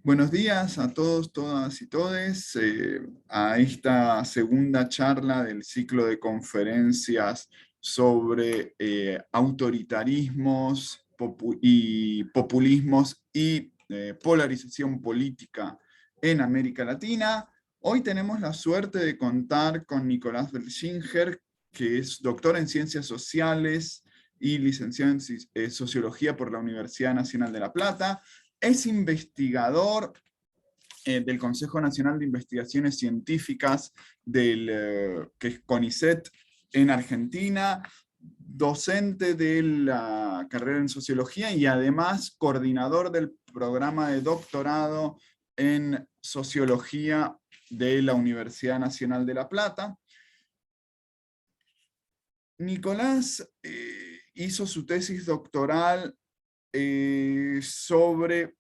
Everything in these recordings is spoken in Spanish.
Buenos días a todos, todas y todes, a esta segunda charla del ciclo de conferencias sobre autoritarismos y populismos y polarización política en América Latina. Hoy tenemos la suerte de contar con Nicolás Belchinger, que es doctor en Ciencias Sociales y licenciado en Sociología por la Universidad Nacional de La Plata. Es investigador del Consejo Nacional de Investigaciones Científicas, que es CONICET en Argentina, docente de la carrera en Sociología y además coordinador del programa de doctorado en Sociología de la Universidad Nacional de La Plata. Nicolás hizo su tesis doctoral sobre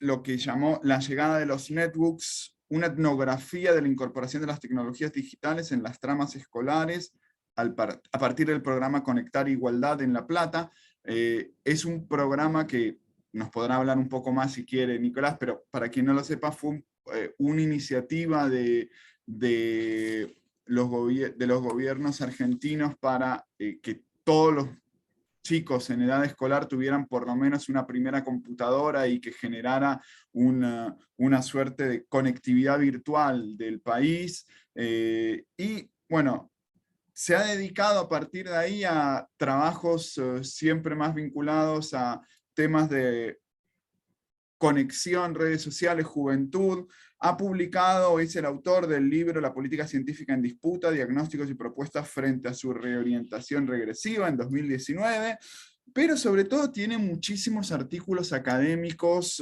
lo que llamó la llegada de los netbooks, una etnografía de la incorporación de las tecnologías digitales en las tramas escolares a partir del programa Conectar Igualdad en La Plata. Es un programa que nos podrá hablar un poco más si quiere Nicolás, pero para quien no lo sepa, fue una iniciativa de los gobiernos argentinos para que todos los chicos en edad escolar tuvieran por lo menos una primera computadora y que generara una suerte de conectividad virtual del país. Y bueno, se ha dedicado a partir de ahí a trabajos siempre más vinculados a temas de conexión, redes sociales, juventud. Ha publicado, es el autor del libro La política científica en disputa, diagnósticos y propuestas frente a su reorientación regresiva en 2019, pero sobre todo tiene muchísimos artículos académicos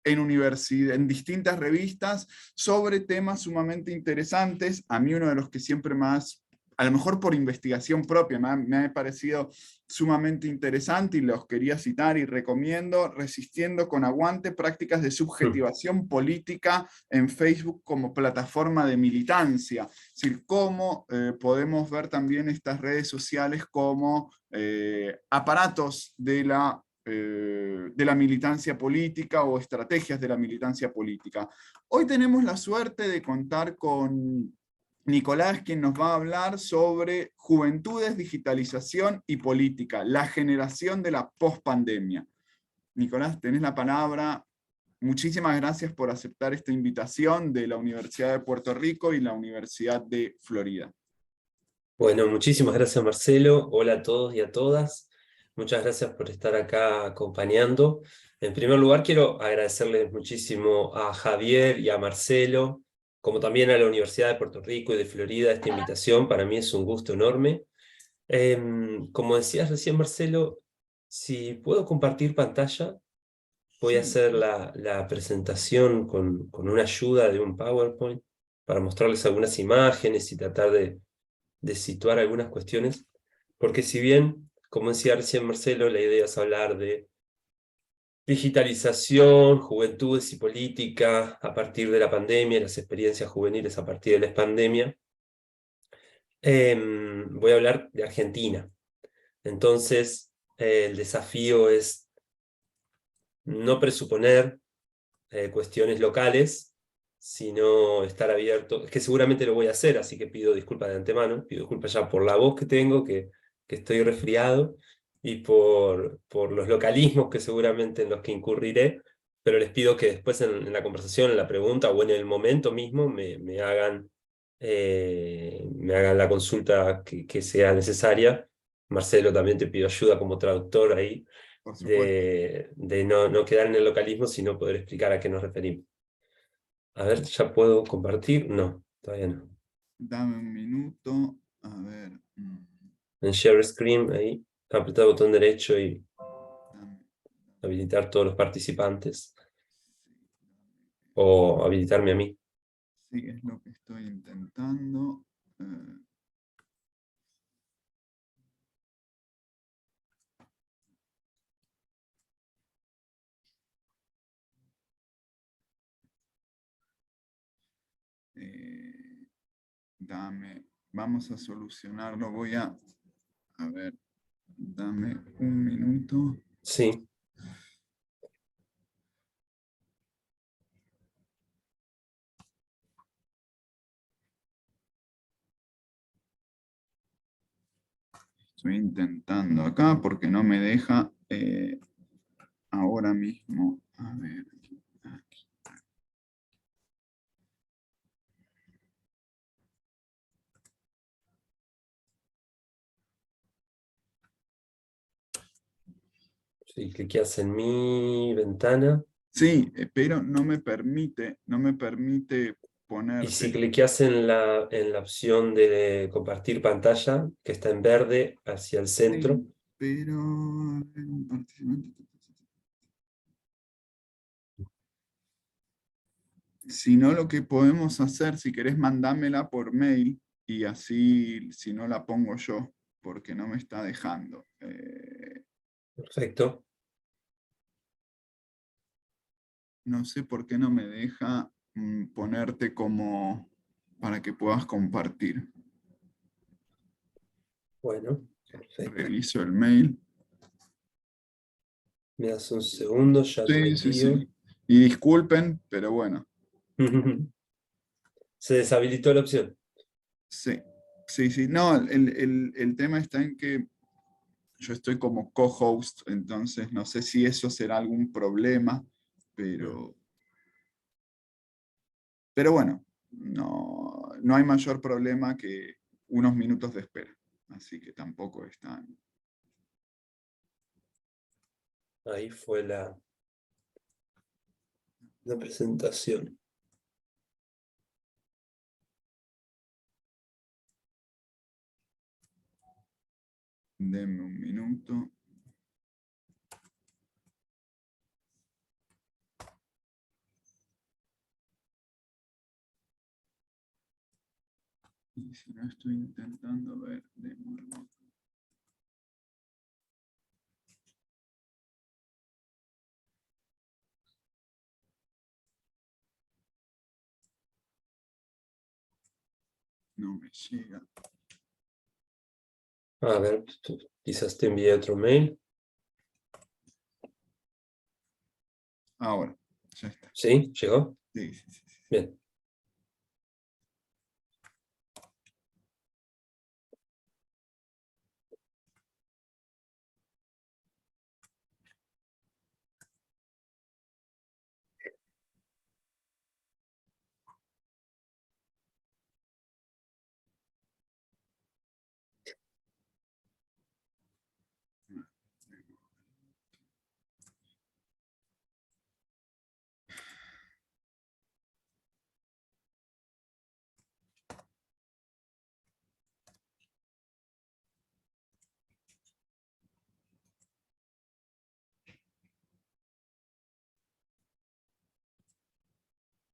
en distintas revistas sobre temas sumamente interesantes. A mí uno de los que siempre más, a lo mejor por investigación propia, me ha parecido sumamente interesante y los quería citar y recomiendo: Resistiendo con Aguante, prácticas de subjetivación política en Facebook como plataforma de militancia. Es decir, cómo podemos ver también estas redes sociales como aparatos de la militancia política o estrategias de la militancia política. Hoy tenemos la suerte de contar con Nicolás, quien nos va a hablar sobre juventudes, digitalización y política, la generación de la pospandemia. Nicolás, tenés la palabra. Muchísimas gracias por aceptar esta invitación de la Universidad de Puerto Rico y la Universidad de Florida. Bueno, muchísimas gracias, Marcelo. Hola a todos y a todas. Muchas gracias por estar acá acompañando. En primer lugar, quiero agradecerles muchísimo a Javier y a Marcelo, como también a la Universidad de Puerto Rico y de Florida, esta invitación. Para mí es un gusto enorme. Como decías recién, Marcelo, si puedo compartir pantalla, voy a Sí. hacer la presentación con una ayuda de un PowerPoint para mostrarles algunas imágenes y tratar de situar algunas cuestiones, porque si bien, como decía recién Marcelo, la idea es hablar de digitalización, juventudes y política a partir de la pandemia, las experiencias juveniles a partir de la pandemia, voy a hablar de Argentina. Entonces, el desafío es no presuponer cuestiones locales, sino estar abierto, es que seguramente lo voy a hacer, así que pido disculpas de antemano, pido disculpas ya por la voz que tengo, que estoy resfriado, y por los localismos que seguramente en los que incurriré, pero les pido que después en la conversación, en la pregunta o en el momento mismo me hagan la consulta que sea necesaria. Marcelo, también te pido ayuda como traductor ahí, Por supuesto. de no quedar en el localismo, sino poder explicar a qué nos referimos. A ver, ¿ya puedo compartir? No, todavía no. Dame un minuto. A ver. En Share Screen, ahí, apretar el botón derecho y Dame, habilitar todos los participantes. O habilitarme a mí. sí, es lo que estoy intentando. Eh, vamos a solucionarlo. A ver, dame un minuto. Sí. Estoy intentando acá porque no me deja ahora mismo. A ver, aquí. Si cliqueas en mi ventana, Sí, pero no me permite y si ponerte. cliqueas en la opción de compartir pantalla, que está en verde hacia el centro, Sí, pero a ver, un participante. Si no, lo que podemos hacer, si querés, mandámela por mail y así, si no la pongo yo, porque no me está dejando. perfecto. No sé por qué no me deja ponerte como para que puedas compartir. Bueno, perfecto. Reviso el mail. Me das un segundo, ya te lo Sí, sí, envío. sí. Y disculpen, pero bueno, Se deshabilitó la opción. sí, sí, sí. No, el tema está en que yo estoy como co-host, entonces no sé si eso será algún problema, Mm. pero, pero bueno, no hay mayor problema que unos minutos de espera. Así que tampoco es tan... Ahí fue la presentación. Denme un minuto. Y si no estoy intentando ver de nuevo. No me llega. A ver, quizás te envíe otro mail. Ahora, ya está. ¿Sí? ¿Llegó? Sí, sí, sí, sí. Bien.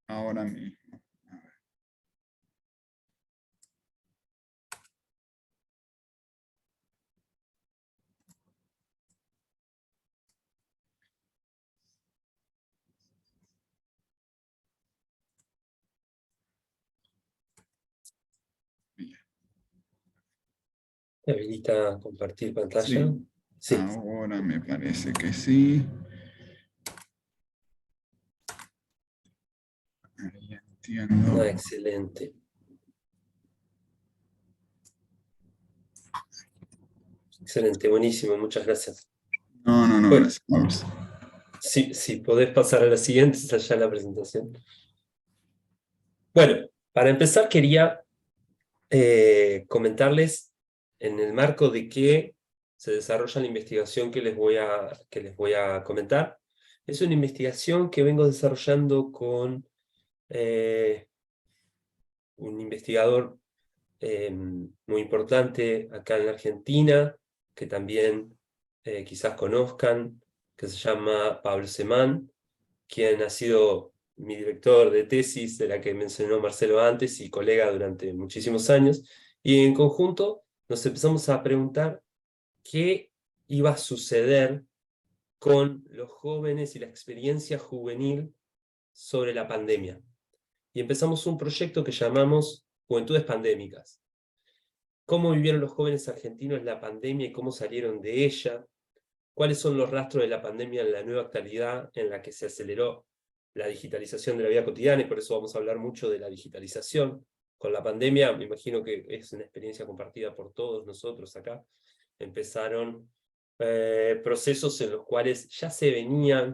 Ahora mismo. Bien. ¿Te habilita compartir pantalla? Sí, Sí. ahora me parece que sí. Ahí entiendo. Ah, excelente. Excelente, buenísimo, muchas gracias. No, Bueno, gracias. Vamos. si podés pasar a la siguiente, esa ya es la presentación. Bueno, para empezar quería comentarles en el marco de que se desarrolla la investigación que les voy a comentar. Es una investigación que vengo desarrollando con un investigador muy importante acá en la Argentina, que también quizás conozcan, que se llama Pablo Semán, quien ha sido mi director de tesis, de la que mencionó Marcelo antes, y colega durante muchísimos años, y en conjunto nos empezamos a preguntar qué iba a suceder con los jóvenes y la experiencia juvenil sobre la pandemia. Y empezamos un proyecto que llamamos Juventudes Pandémicas. ¿Cómo vivieron los jóvenes argentinos la pandemia y cómo salieron de ella? ¿Cuáles son los rastros de la pandemia en la nueva actualidad en la que se aceleró la digitalización de la vida cotidiana? Y por eso vamos a hablar mucho de la digitalización. Con la pandemia, me imagino que es una experiencia compartida por todos nosotros acá. empezaron procesos en los cuales ya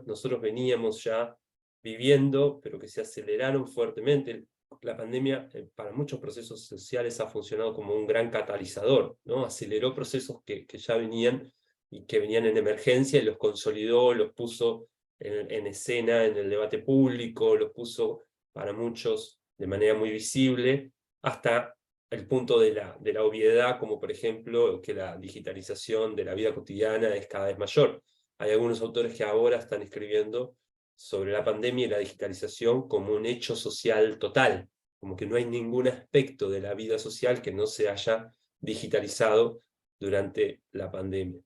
nosotros veníamos ya viviendo, pero que se aceleraron fuertemente. La pandemia para muchos procesos sociales ha funcionado como un gran catalizador, ¿no? Aceleró procesos que ya venían y que venían en emergencia y los consolidó, los puso en escena, en el debate público, los puso para muchos de manera muy visible, hasta el punto de la obviedad, como por ejemplo que la digitalización de la vida cotidiana es cada vez mayor. Hay algunos autores que ahora están escribiendo sobre la pandemia y la digitalización como un hecho social total, como que no hay ningún aspecto de la vida social que no se haya digitalizado durante la pandemia.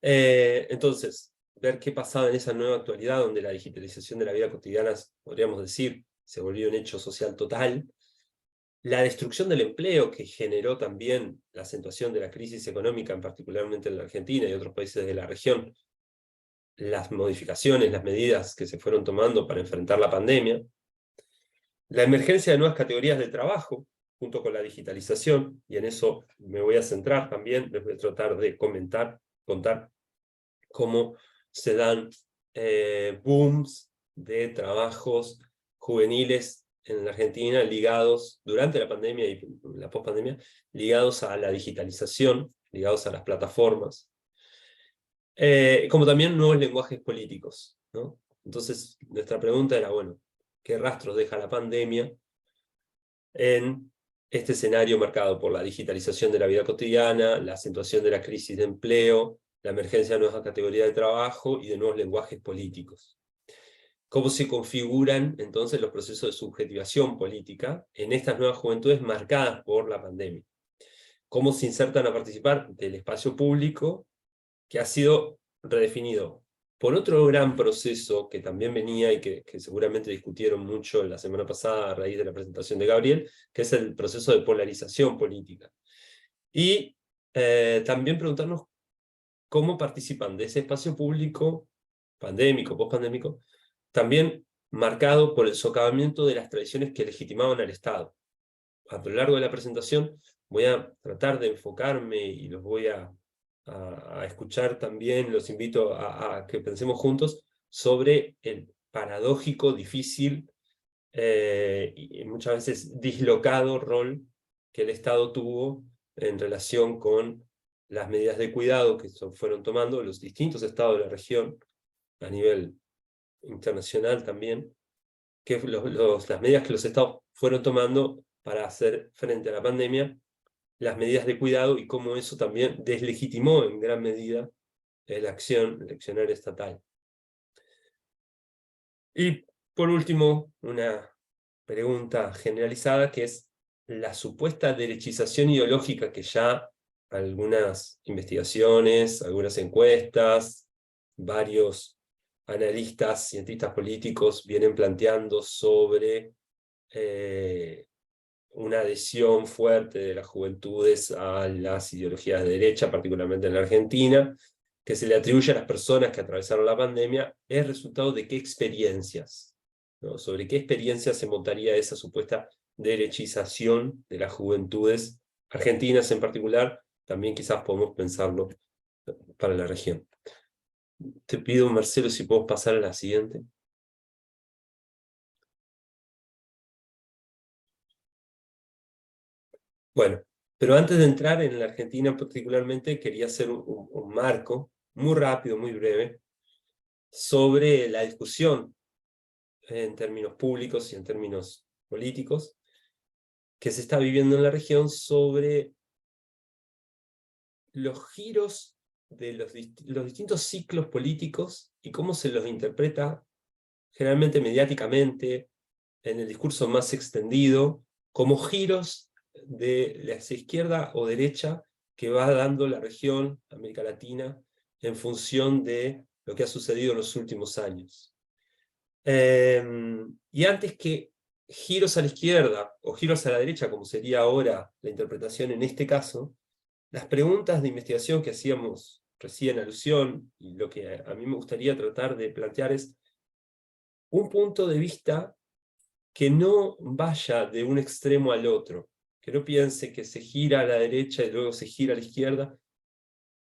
Entonces, ver qué pasaba en esa nueva actualidad donde la digitalización de la vida cotidiana, podríamos decir, se volvió un hecho social total. La destrucción del empleo que generó también la acentuación de la crisis económica, particularmente en la Argentina y otros países de la región, las modificaciones, las medidas que se fueron tomando para enfrentar la pandemia, la emergencia de nuevas categorías de trabajo, junto con la digitalización, y en eso me voy a centrar también, les voy a tratar de contar cómo se dan booms de trabajos juveniles en la Argentina ligados, durante la pandemia y la pospandemia, ligados a la digitalización, ligados a las plataformas, como también nuevos lenguajes políticos, ¿no? Entonces, nuestra pregunta era, bueno, ¿qué rastros deja la pandemia en este escenario marcado por la digitalización de la vida cotidiana, la acentuación de la crisis de empleo, la emergencia de nuevas categorías de trabajo y de nuevos lenguajes políticos? ¿Cómo se configuran entonces los procesos de subjetivación política en estas nuevas juventudes marcadas por la pandemia? ¿Cómo se insertan a participar del espacio público que ha sido redefinido por otro gran proceso que también venía y que seguramente discutieron mucho la semana pasada a raíz de la presentación de Gabriel, que es el proceso de polarización política? Y también preguntarnos cómo participan de ese espacio público, pandémico, pospandémico, también marcado por el socavamiento de las tradiciones que legitimaban al Estado. A lo largo de la presentación voy a tratar de enfocarme y los voy a escuchar también, los invito a que pensemos juntos sobre el paradójico, difícil y muchas veces dislocado rol que el Estado tuvo en relación con las medidas de cuidado que fueron tomando los distintos estados de la región, a nivel internacional también, que las medidas que los estados fueron tomando para hacer frente a la pandemia, las medidas de cuidado y cómo eso también deslegitimó en gran medida la accionar estatal. Y por último, una pregunta generalizada que es la supuesta derechización ideológica que ya algunas investigaciones, algunas encuestas, varios analistas, cientistas políticos vienen planteando sobre una adhesión fuerte de las juventudes a las ideologías de derecha, particularmente en la Argentina, que se le atribuye a las personas que atravesaron la pandemia, es resultado de qué experiencias, ¿no? Sobre qué experiencias se montaría esa supuesta derechización de las juventudes argentinas en particular, también quizás podemos pensarlo para la región. Te pido, Marcelo, si podemos pasar a la siguiente. Bueno, pero antes de entrar en la Argentina particularmente, quería hacer un marco muy rápido, muy breve, sobre la discusión en términos públicos y en términos políticos que se está viviendo en la región sobre los giros de los distintos ciclos políticos y cómo se los interpreta generalmente mediáticamente, en el discurso más extendido, como giros de la izquierda o derecha que va dando la región, América Latina, en función de lo que ha sucedido en los últimos años. Y antes que giros a la izquierda o giros a la derecha, como sería ahora la interpretación en este caso, las preguntas de investigación que hacíamos recién alusión, y lo que a mí me gustaría tratar de plantear es un punto de vista que no vaya de un extremo al otro, que no piense que se gira a la derecha y luego se gira a la izquierda,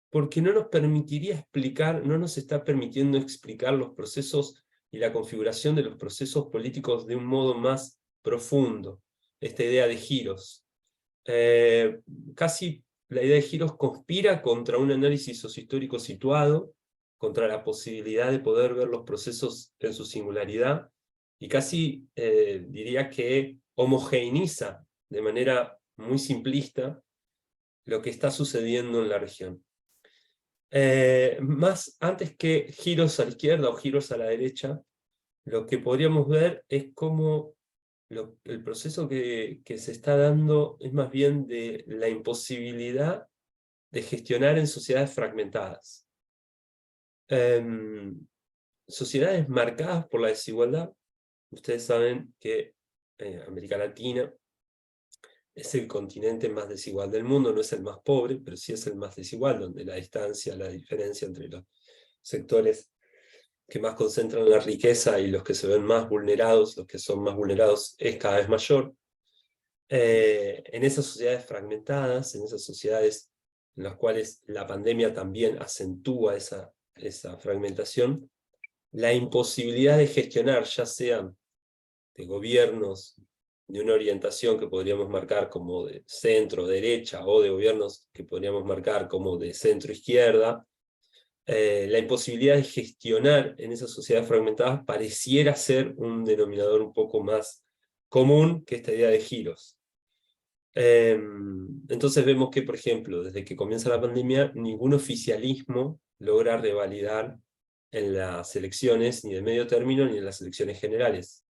porque no nos permitiría explicar, no nos está permitiendo explicar los procesos y la configuración de los procesos políticos de un modo más profundo. Esta idea de giros. Casi la idea de giros conspira contra un análisis sociohistórico situado, contra la posibilidad de poder ver los procesos en su singularidad, y casi diría que homogeneiza de manera muy simplista lo que está sucediendo en la región. Más antes que giros a la izquierda o giros a la derecha, lo que podríamos ver es cómo el proceso que se está dando es más bien de la imposibilidad de gestionar en sociedades fragmentadas. Sociedades marcadas por la desigualdad. Ustedes saben que América Latina es el continente más desigual del mundo, no es el más pobre, pero sí es el más desigual, donde la distancia, la diferencia entre los sectores que más concentran la riqueza y los que se ven más vulnerados, los que son más vulnerados, es cada vez mayor. En esas sociedades fragmentadas, en esas sociedades en las cuales la pandemia también acentúa esa fragmentación, la imposibilidad de gestionar, ya sean de gobiernos de una orientación que podríamos marcar como de centro-derecha, o de gobiernos que podríamos marcar como de centro-izquierda, la imposibilidad de gestionar en esas sociedades fragmentadas pareciera ser un denominador un poco más común que esta idea de giros. Entonces vemos que, por ejemplo, desde que comienza la pandemia, ningún oficialismo logra revalidar en las elecciones, ni de medio término, ni en las elecciones generales.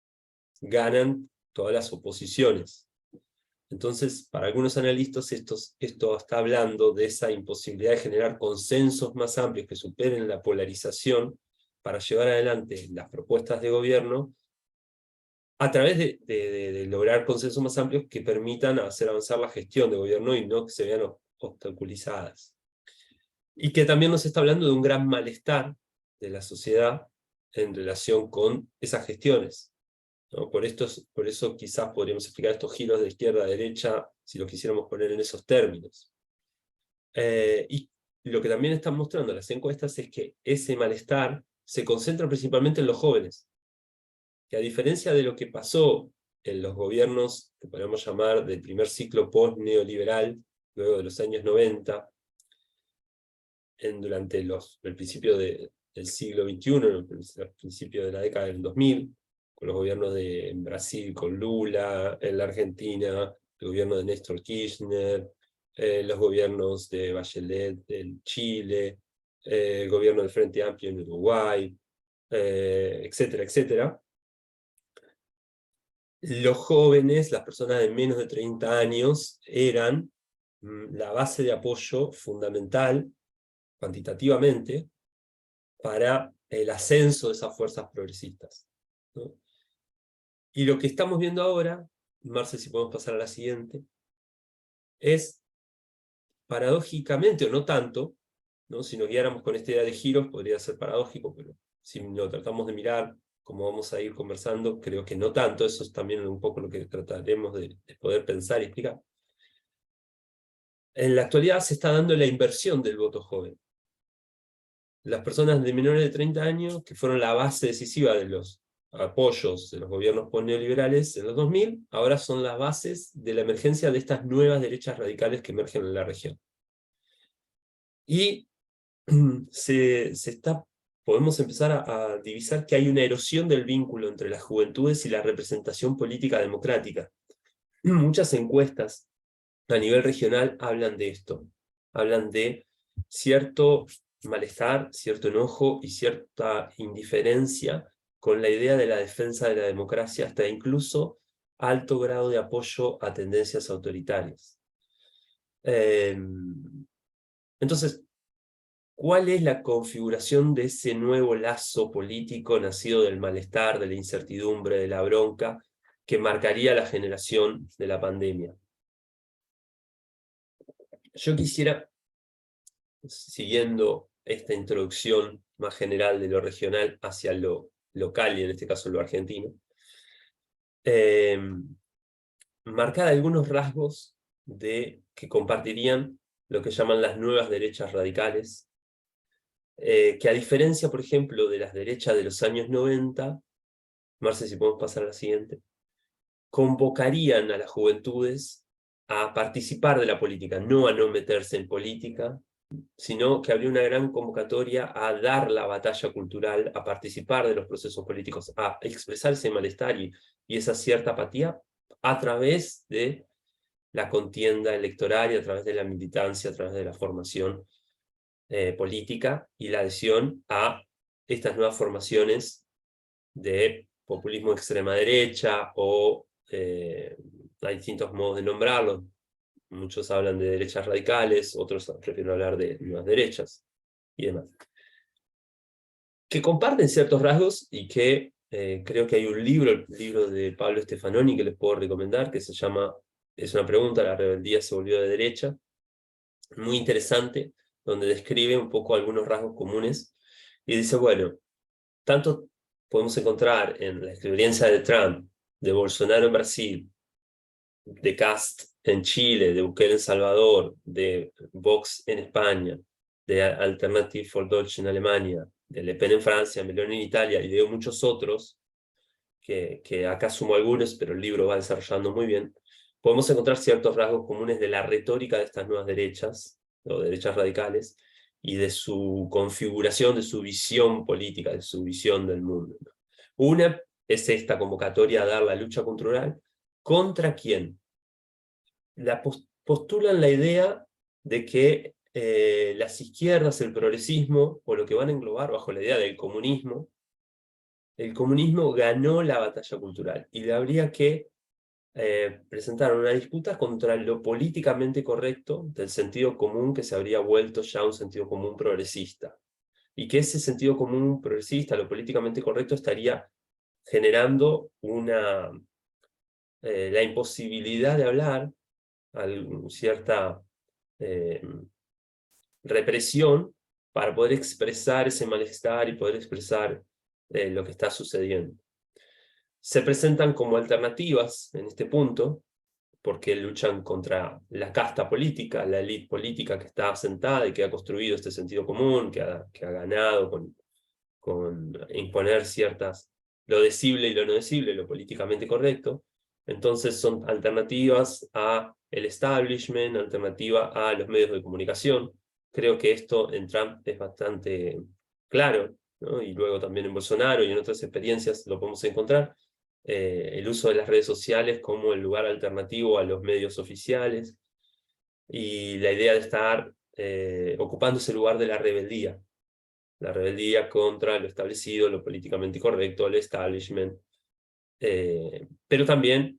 Ganan todas las oposiciones. Entonces, para algunos analistas, esto está hablando de esa imposibilidad de generar consensos más amplios que superen la polarización para llevar adelante las propuestas de gobierno a través de lograr consensos más amplios que permitan hacer avanzar la gestión de gobierno y no que se vean obstaculizadas. Y que también nos está hablando de un gran malestar de la sociedad en relación con esas gestiones, ¿no? Por eso quizás podríamos explicar estos giros de izquierda a derecha, si lo quisiéramos poner en esos términos. Y lo que también están mostrando las encuestas es que ese malestar se concentra principalmente en los jóvenes, que a diferencia de lo que pasó en los gobiernos que podemos llamar del primer ciclo post-neoliberal, luego de los años 90, durante el principio del siglo XXI, el principio de la década del 2000, con los gobiernos en Brasil con Lula, en la Argentina, el gobierno de Néstor Kirchner, los gobiernos de Bachelet en Chile, el gobierno del Frente Amplio en Uruguay, etcétera, etcétera. Los jóvenes, las personas de menos de 30 años, eran la base de apoyo fundamental, cuantitativamente, para el ascenso de esas fuerzas progresistas, ¿no? Y lo que estamos viendo ahora, Marce, si podemos pasar a la siguiente, es paradójicamente, o no tanto, ¿no? Si nos guiáramos con esta idea de giros, podría ser paradójico, pero si lo tratamos de mirar, como vamos a ir conversando, creo que no tanto. Eso es también un poco lo que trataremos de poder pensar y explicar. En la actualidad se está dando la inversión del voto joven. Las personas de menores de 30 años, que fueron la base decisiva de los apoyos de los gobiernos neoliberales en los 2000, ahora son las bases de la emergencia de estas nuevas derechas radicales que emergen en la región. Y podemos empezar a divisar que hay una erosión del vínculo entre las juventudes y la representación política democrática. Muchas encuestas a nivel regional hablan de esto, hablan de cierto malestar, cierto enojo y cierta indiferencia con la idea de la defensa de la democracia, hasta incluso alto grado de apoyo a tendencias autoritarias. Entonces, ¿cuál es la configuración de ese nuevo lazo político nacido del malestar, de la incertidumbre, de la bronca, que marcaría la generación de la pandemia? Yo quisiera, siguiendo esta introducción más general de lo regional hacia lo local, y en este caso lo argentino, marcar algunos rasgos que compartirían lo que llaman las nuevas derechas radicales, que a diferencia, por ejemplo, de las derechas de los años 90, Marce, si podemos pasar a la siguiente, convocarían a las juventudes a participar de la política, no a no meterse en política, sino que habría una gran convocatoria a dar la batalla cultural, a participar de los procesos políticos, a expresar ese malestar y esa cierta apatía a través de la contienda electoral y a través de la militancia, a través de la formación política y la adhesión a estas nuevas formaciones de populismo de extrema derecha o hay distintos modos de nombrarlo. Muchos hablan de derechas radicales, otros prefieren hablar de nuevas derechas y demás. Que comparten ciertos rasgos y que creo que hay un libro, el libro de Pablo Stefanoni, que les puedo recomendar, que se llama, es una pregunta, ¿la rebeldía se volvió de derecha? Muy interesante, donde describe un poco algunos rasgos comunes y dice, bueno, tanto podemos encontrar en la experiencia de Trump, de Bolsonaro en Brasil, de Kast en Chile, de Bukele en Salvador, de Vox en España, de Alternative for Deutschland en Alemania, de Le Pen en Francia, Meloni en Italia, y de muchos otros, que acá sumo algunos, pero el libro va desarrollando muy bien, podemos encontrar ciertos rasgos comunes de la retórica de estas nuevas derechas, o derechas radicales, y de su configuración, de su visión política, de su visión del mundo. Una es esta convocatoria a dar la lucha cultural. ¿Contra quién? Postulan la idea de que las izquierdas, el progresismo, o lo que van a englobar bajo la idea del comunismo, el comunismo ganó la batalla cultural y le habría que presentar una disputa contra lo políticamente correcto del sentido común que se habría vuelto ya un sentido común progresista. Y que ese sentido común progresista, lo políticamente correcto, estaría generando la imposibilidad de hablar, cierta represión para poder expresar ese malestar y poder expresar lo que está sucediendo. Se presentan como alternativas en este punto, porque luchan contra la casta política, la élite política que está asentada y que ha construido este sentido común, que ha ganado con imponer lo decible y lo no decible, lo políticamente correcto. Entonces son alternativas a el establishment, alternativa a los medios de comunicación. Creo que esto en Trump es bastante claro, ¿no? Y luego también en Bolsonaro y en otras experiencias lo podemos encontrar. El uso de las redes sociales como el lugar alternativo a los medios oficiales y la idea de estar ocupando ese lugar de la rebeldía contra lo establecido, lo políticamente correcto, el establishment, pero también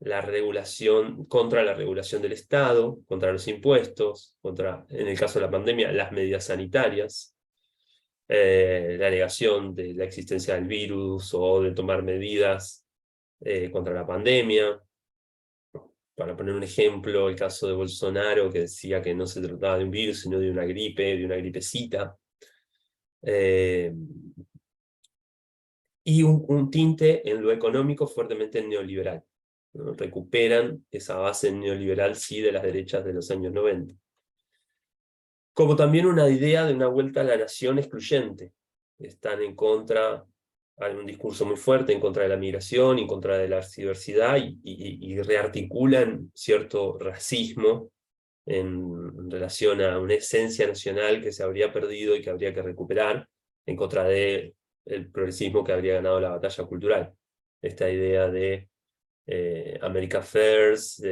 la regulación, contra la regulación del Estado, contra los impuestos, contra, en el caso de la pandemia, las medidas sanitarias, la negación de la existencia del virus o de tomar medidas contra la pandemia. Para poner un ejemplo, el caso de Bolsonaro, que decía que no se trataba de un virus, sino de una gripe, de una gripecita. Y un tinte en lo económico fuertemente neoliberal, ¿no? Recuperan esa base neoliberal, sí, de las derechas de los años 90. Como también una idea de una vuelta a la nación excluyente. Están en contra, hay un discurso muy fuerte en contra de la migración, en contra de la diversidad, y rearticulan cierto racismo en relación a una esencia nacional que se habría perdido y que habría que recuperar, en contra del progresismo que habría ganado la batalla cultural. Esta idea de America First,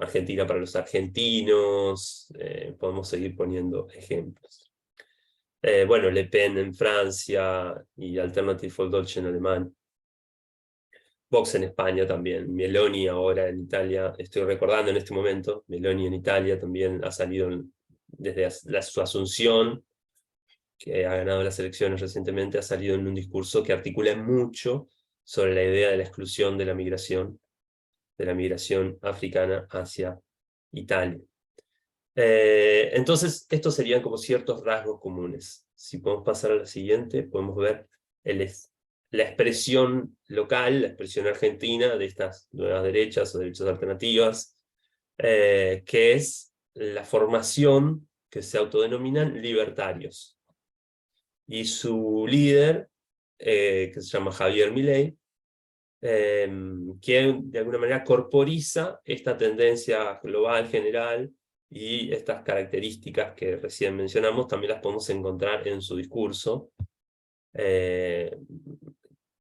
Argentina para los argentinos, podemos seguir poniendo ejemplos. Bueno, Le Pen en Francia y Alternative for Deutschland en Alemania. Vox en España también, Meloni ahora en Italia, estoy recordando en este momento, Meloni en Italia también ha salido desde su asunción, que ha ganado las elecciones recientemente, ha salido en un discurso que articula mucho sobre la idea de la exclusión de la migración africana hacia Italia. Entonces, estos serían como ciertos rasgos comunes. Si podemos pasar a la siguiente, podemos ver la expresión local, la expresión argentina de estas nuevas derechas o derechas alternativas, que es la formación que se autodenominan libertarios. Y su líder, que se llama Javier Milei, que de alguna manera corporiza esta tendencia global general, y estas características que recién mencionamos también las podemos encontrar en su discurso, que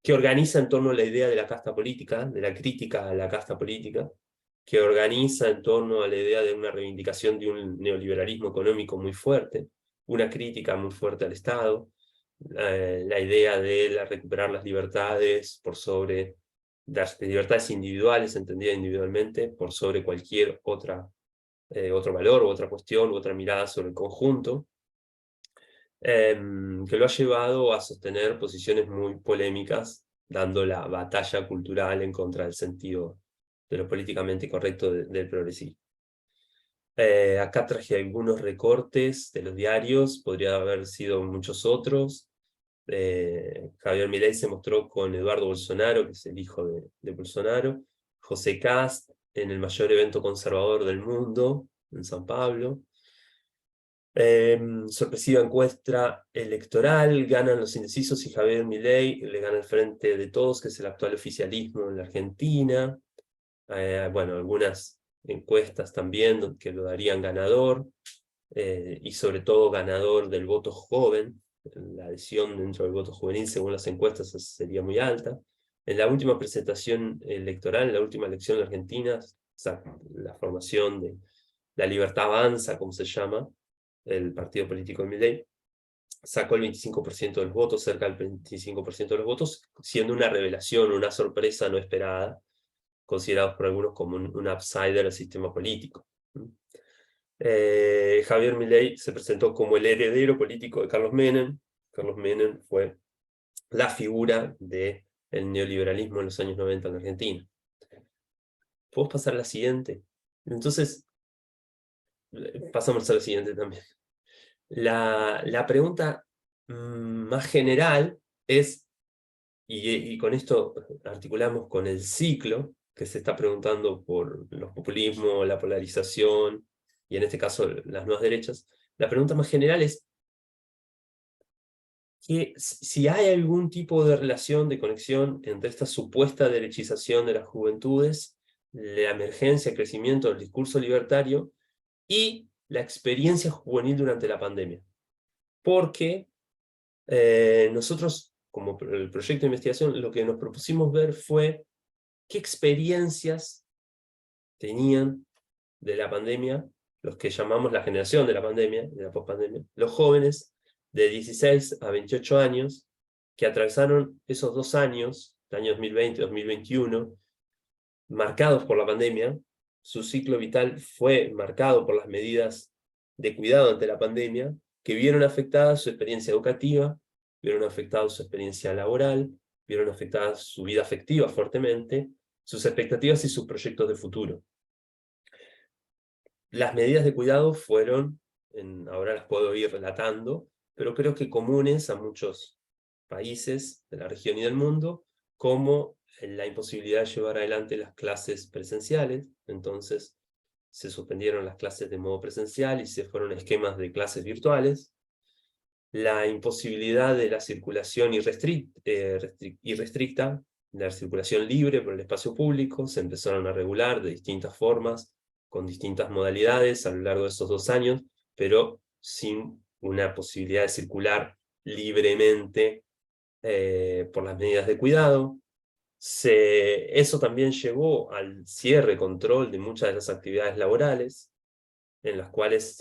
organiza en torno a la idea de la casta política, de la crítica a la casta política, que organiza en torno a la idea de una reivindicación de un neoliberalismo económico muy fuerte, una crítica muy fuerte al Estado, la idea de recuperar las libertades por sobre las libertades individuales, entendidas individualmente, por sobre cualquier otro valor, u otra cuestión, u otra mirada sobre el conjunto, que lo ha llevado a sostener posiciones muy polémicas, dando la batalla cultural en contra del sentido de lo políticamente correcto del progresismo. Acá traje algunos recortes de los diarios, podría haber sido muchos otros. Javier Milei se mostró con Eduardo Bolsonaro, que es el hijo de Bolsonaro, José Kast en el mayor evento conservador del mundo, en San Pablo. Sorpresiva encuesta electoral, ganan los indecisos y Javier Milei le gana el Frente de Todos, que es el actual oficialismo en la Argentina. Bueno, algunas encuestas también que lo darían ganador, y sobre todo ganador del voto joven. La adhesión dentro del voto juvenil, según las encuestas, sería muy alta. En la última presentación electoral, en la última elección en Argentina, la formación de La Libertad Avanza, como se llama, el partido político de Milei, sacó el 25% de los votos, cerca del 25% de los votos, siendo una revelación, una sorpresa no esperada, considerados por algunos como un outsider al sistema político. Javier Milei se presentó como el heredero político de Carlos Menem. Carlos Menem fue la figura del neoliberalismo en los años 90 en Argentina. ¿Podemos pasar a la siguiente? Entonces, pasamos a la siguiente también. La pregunta más general es, y con esto articulamos con el ciclo, que se está preguntando por los populismos, la polarización, y en este caso las nuevas derechas. La pregunta más general es que si hay algún tipo de relación, de conexión entre esta supuesta derechización de las juventudes, la emergencia, el crecimiento del discurso libertario y la experiencia juvenil durante la pandemia. Porque nosotros, como el proyecto de investigación, lo que nos propusimos ver fue qué experiencias tenían de la pandemia los que llamamos la generación de la pandemia, de la pospandemia, los jóvenes de 16 a 28 años, que atravesaron esos 2 años, el año 2020-2021, marcados por la pandemia. Su ciclo vital fue marcado por las medidas de cuidado ante la pandemia, que vieron afectada su experiencia educativa, vieron afectada su experiencia laboral, vieron afectada su vida afectiva fuertemente, sus expectativas y sus proyectos de futuro. Las medidas de cuidado fueron, ahora las puedo ir relatando, pero creo que comunes a muchos países de la región y del mundo, como la imposibilidad de llevar adelante las clases presenciales. Entonces se suspendieron las clases de modo presencial y se fueron a esquemas de clases virtuales. La imposibilidad de la circulación irrestricta, la circulación libre por el espacio público, se empezaron a regular de distintas formas, con distintas modalidades a lo largo de esos 2 años, pero sin una posibilidad de circular libremente por las medidas de cuidado. Eso también llevó al cierre, control de muchas de las actividades laborales, en las cuales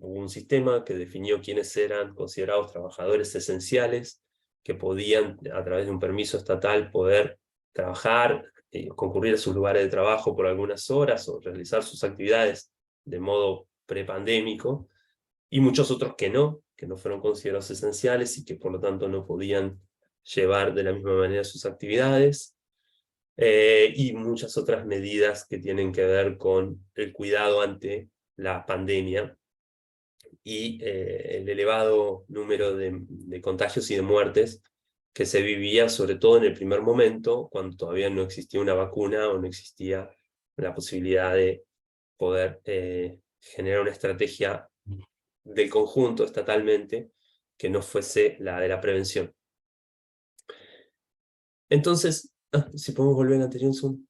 hubo un sistema que definió quiénes eran considerados trabajadores esenciales, que podían, a través de un permiso estatal, poder trabajar, concurrir a sus lugares de trabajo por algunas horas, o realizar sus actividades de modo prepandémico, y muchos otros que no fueron considerados esenciales, y que por lo tanto no podían llevar de la misma manera sus actividades, y muchas otras medidas que tienen que ver con el cuidado ante la pandemia, y el elevado número de contagios y de muertes que se vivía, sobre todo en el primer momento, cuando todavía no existía una vacuna o no existía la posibilidad de poder generar una estrategia del conjunto estatalmente que no fuese la de la prevención. Entonces, si podemos volver al anterior un segundo.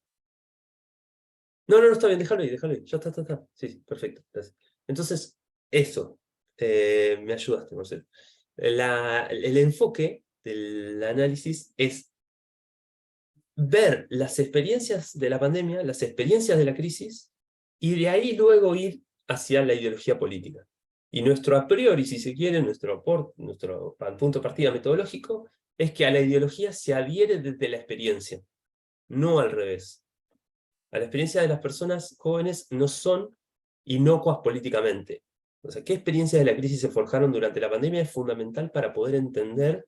No, está bien, déjalo ahí, ya está. Sí, perfecto, gracias. Entonces, eso, me ayudaste, Marcelo. El enfoque del análisis es ver las experiencias de la pandemia, las experiencias de la crisis, y de ahí luego ir hacia la ideología política. Y nuestro a priori, si se quiere, nuestro punto de partida metodológico, es que a la ideología se adhiere desde la experiencia, no al revés. A la experiencia de las personas jóvenes no son inocuas políticamente. O sea, qué experiencias de la crisis se forjaron durante la pandemia es fundamental para poder entender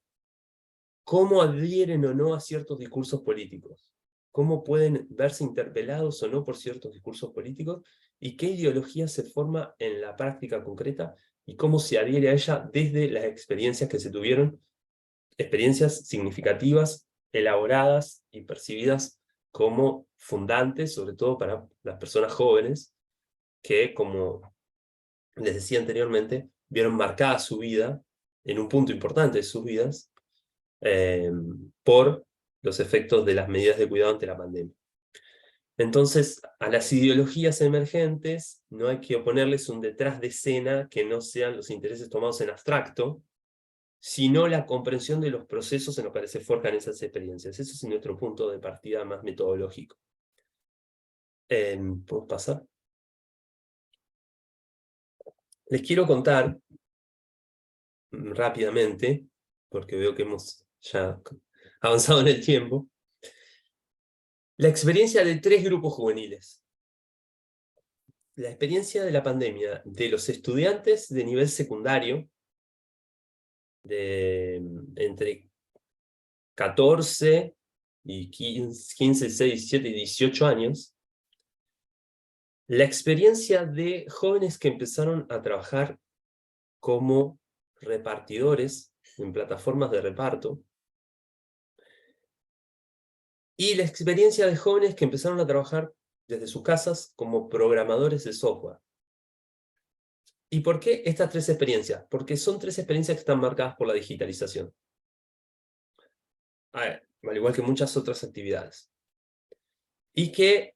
cómo adhieren o no a ciertos discursos políticos, cómo pueden verse interpelados o no por ciertos discursos políticos, y qué ideología se forma en la práctica concreta, y cómo se adhiere a ella desde las experiencias que se tuvieron, experiencias significativas, elaboradas y percibidas como fundantes, sobre todo para las personas jóvenes, que, como les decía anteriormente, vieron marcada su vida, en un punto importante de sus vidas, por los efectos de las medidas de cuidado ante la pandemia. Entonces, a las ideologías emergentes no hay que oponerles un detrás de escena que no sean los intereses tomados en abstracto, sino la comprensión de los procesos en los que se forjan esas experiencias. Ese es nuestro punto de partida más metodológico. ¿Podemos pasar? Les quiero contar rápidamente, porque veo que hemos ya avanzado en el tiempo, la experiencia de 3 grupos juveniles. La experiencia de la pandemia de los estudiantes de nivel secundario, de entre 14 y 15, 16, 17 y 18 años. La experiencia de jóvenes que empezaron a trabajar como repartidores en plataformas de reparto, y la experiencia de jóvenes que empezaron a trabajar desde sus casas como programadores de software. ¿Y por qué estas 3 experiencias? Porque son 3 experiencias que están marcadas por la digitalización, al igual que muchas otras actividades. Y que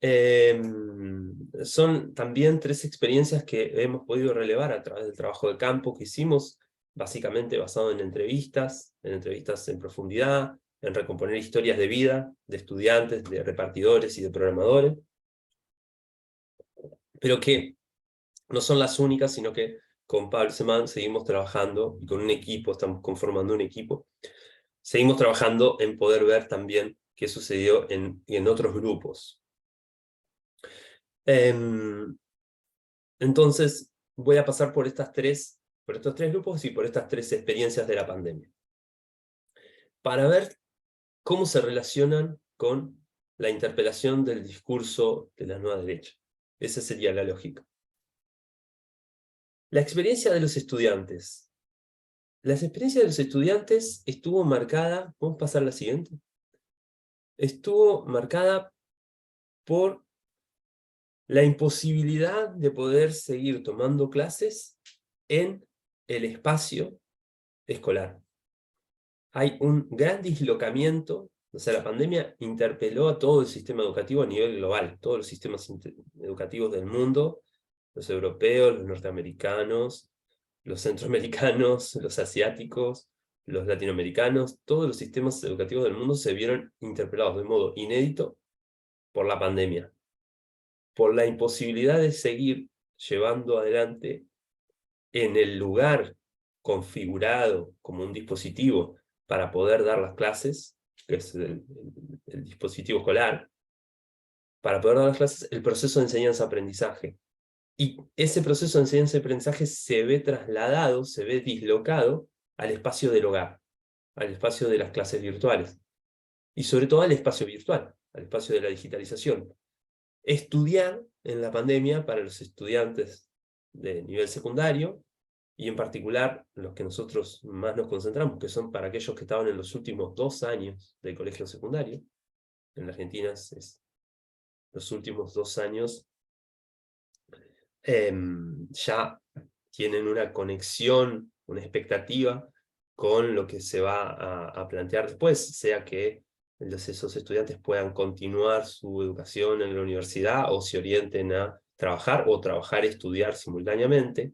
son también 3 experiencias que hemos podido relevar a través del trabajo de campo que hicimos, básicamente basado en entrevistas en profundidad, en recomponer historias de vida de estudiantes, de repartidores y de programadores, pero que no son las únicas, sino que con Pablo Semán seguimos trabajando, y con un equipo, estamos conformando un equipo, seguimos trabajando en poder ver también qué sucedió en otros grupos. Entonces, voy a pasar por estos 3 grupos y por estas 3 experiencias de la pandemia, para ver cómo se relacionan con la interpelación del discurso de la nueva derecha. Esa sería la lógica. La experiencia de los estudiantes. La experiencia de los estudiantes estuvo marcada, ¿podemos pasar a la siguiente? Estuvo marcada por la imposibilidad de poder seguir tomando clases en el espacio escolar. Hay un gran dislocamiento, o sea, la pandemia interpeló a todo el sistema educativo a nivel global, todos los sistemas educativos del mundo, los europeos, los norteamericanos, los centroamericanos, los asiáticos, los latinoamericanos, todos los sistemas educativos del mundo se vieron interpelados de modo inédito por la pandemia, por la imposibilidad de seguir llevando adelante en el lugar configurado como un dispositivo para poder dar las clases, que es el dispositivo escolar, para poder dar las clases, el proceso de enseñanza-aprendizaje. Y ese proceso de enseñanza-aprendizaje se ve trasladado, se ve dislocado al espacio del hogar, al espacio de las clases virtuales, y sobre todo al espacio virtual, al espacio de la digitalización. Estudiar en la pandemia para los estudiantes de nivel secundario, y en particular los que nosotros más nos concentramos, que son para aquellos que estaban en los últimos 2 años del colegio secundario. En la Argentina es los últimos 2 años ya tienen una conexión, una expectativa con lo que se va a plantear después, sea que esos estudiantes puedan continuar su educación en la universidad o se orienten a trabajar o trabajar y estudiar simultáneamente.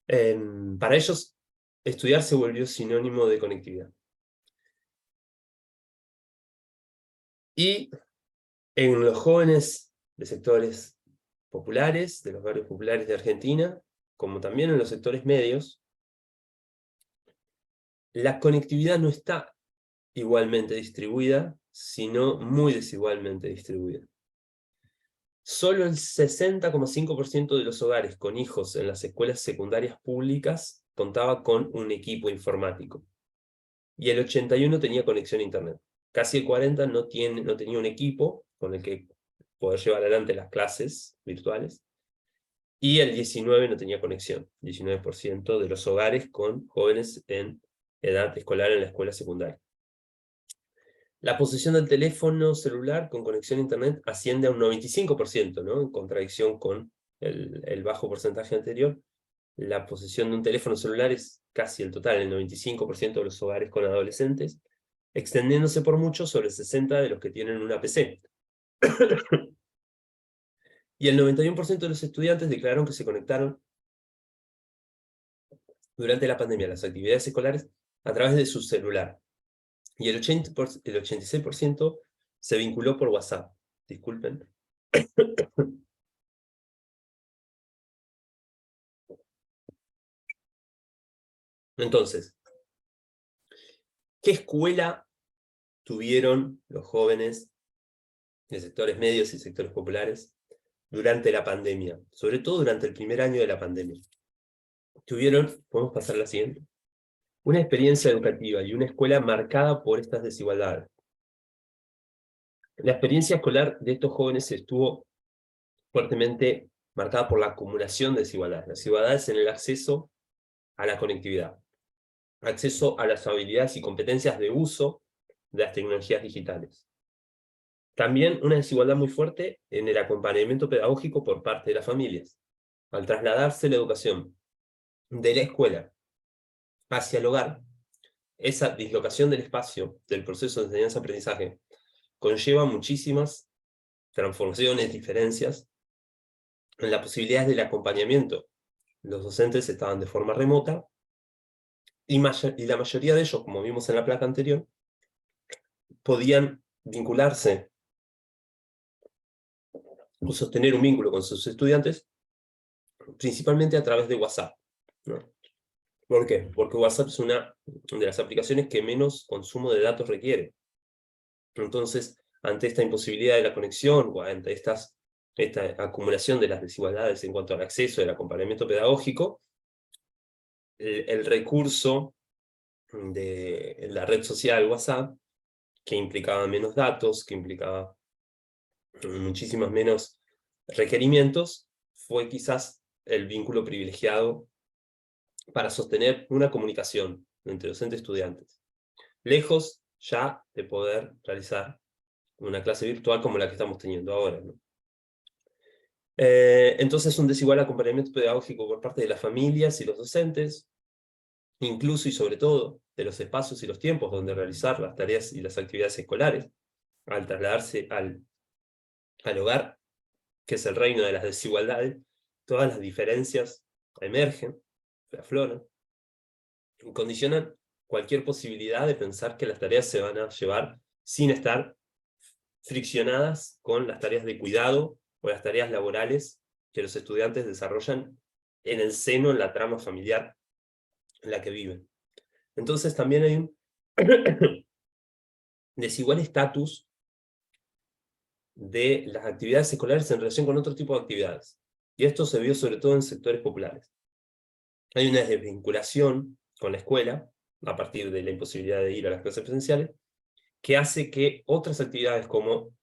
Para ellos, estudiar se volvió sinónimo de conectividad. Y en los jóvenes de sectores populares, de los barrios populares de Argentina, como también en los sectores medios, la conectividad no está igualmente distribuida, sino muy desigualmente distribuida. Solo el 60,5% de los hogares con hijos en las escuelas secundarias públicas contaba con un equipo informático. Y el 81% tenía conexión a internet. Casi el 40% no tenía un equipo con el que poder llevar adelante las clases virtuales. Y el 19% no tenía conexión. 19% de los hogares con jóvenes en edad escolar en la escuela secundaria. La posesión del teléfono celular con conexión a internet asciende a un 95%, ¿no? En contradicción con el bajo porcentaje anterior. La posesión de un teléfono celular es casi el total, el 95% de los hogares con adolescentes, extendiéndose por mucho sobre el 60% de los que tienen una PC. Y el 91% de los estudiantes declararon que se conectaron durante la pandemia a las actividades escolares a través de su celular. Y el 86% se vinculó por WhatsApp. Disculpen. Entonces, ¿qué escuela tuvieron los jóvenes de sectores medios y sectores populares durante la pandemia? Sobre todo durante el primer año de la pandemia. Tuvieron, podemos pasar a la siguiente, una experiencia educativa y una escuela marcada por estas desigualdades. La experiencia escolar de estos jóvenes estuvo fuertemente marcada por la acumulación de desigualdades. Desigualdades en el acceso a la conectividad, acceso a las habilidades y competencias de uso de las tecnologías digitales. También una desigualdad muy fuerte en el acompañamiento pedagógico por parte de las familias. Al trasladarse la educación de la escuela hacia el hogar, esa dislocación del espacio, del proceso de enseñanza-aprendizaje, conlleva muchísimas transformaciones, diferencias en las posibilidades del acompañamiento. Los docentes estaban de forma remota, y la mayoría de ellos, como vimos en la placa anterior, podían vincularse o sostener un vínculo con sus estudiantes, principalmente a través de WhatsApp, ¿no? ¿Por qué? Porque WhatsApp es una de las aplicaciones que menos consumo de datos requiere. Entonces, ante esta imposibilidad de la conexión, o ante esta acumulación de las desigualdades en cuanto al acceso y al acompañamiento pedagógico, el recurso de la red social WhatsApp, que implicaba menos datos, que implicaba muchísimos menos requerimientos, fue quizás el vínculo privilegiado para sostener una comunicación entre docentes y estudiantes, lejos ya de poder realizar una clase virtual como la que estamos teniendo ahora, ¿no? Entonces un desigual acompañamiento pedagógico por parte de las familias y los docentes, incluso y sobre todo de los espacios y los tiempos donde realizar las tareas y las actividades escolares, al trasladarse al hogar, que es el reino de las desigualdades, todas las diferencias emergen, afloran, y condicionan cualquier posibilidad de pensar que las tareas se van a llevar sin estar friccionadas con las tareas de cuidado o las tareas laborales que los estudiantes desarrollan en el seno, en la trama familiar en la que viven. Entonces también hay un desigual estatus de las actividades escolares en relación con otro tipo de actividades. Y esto se vio sobre todo en sectores populares. Hay una desvinculación con la escuela, a partir de la imposibilidad de ir a las clases presenciales, que hace que otras actividades como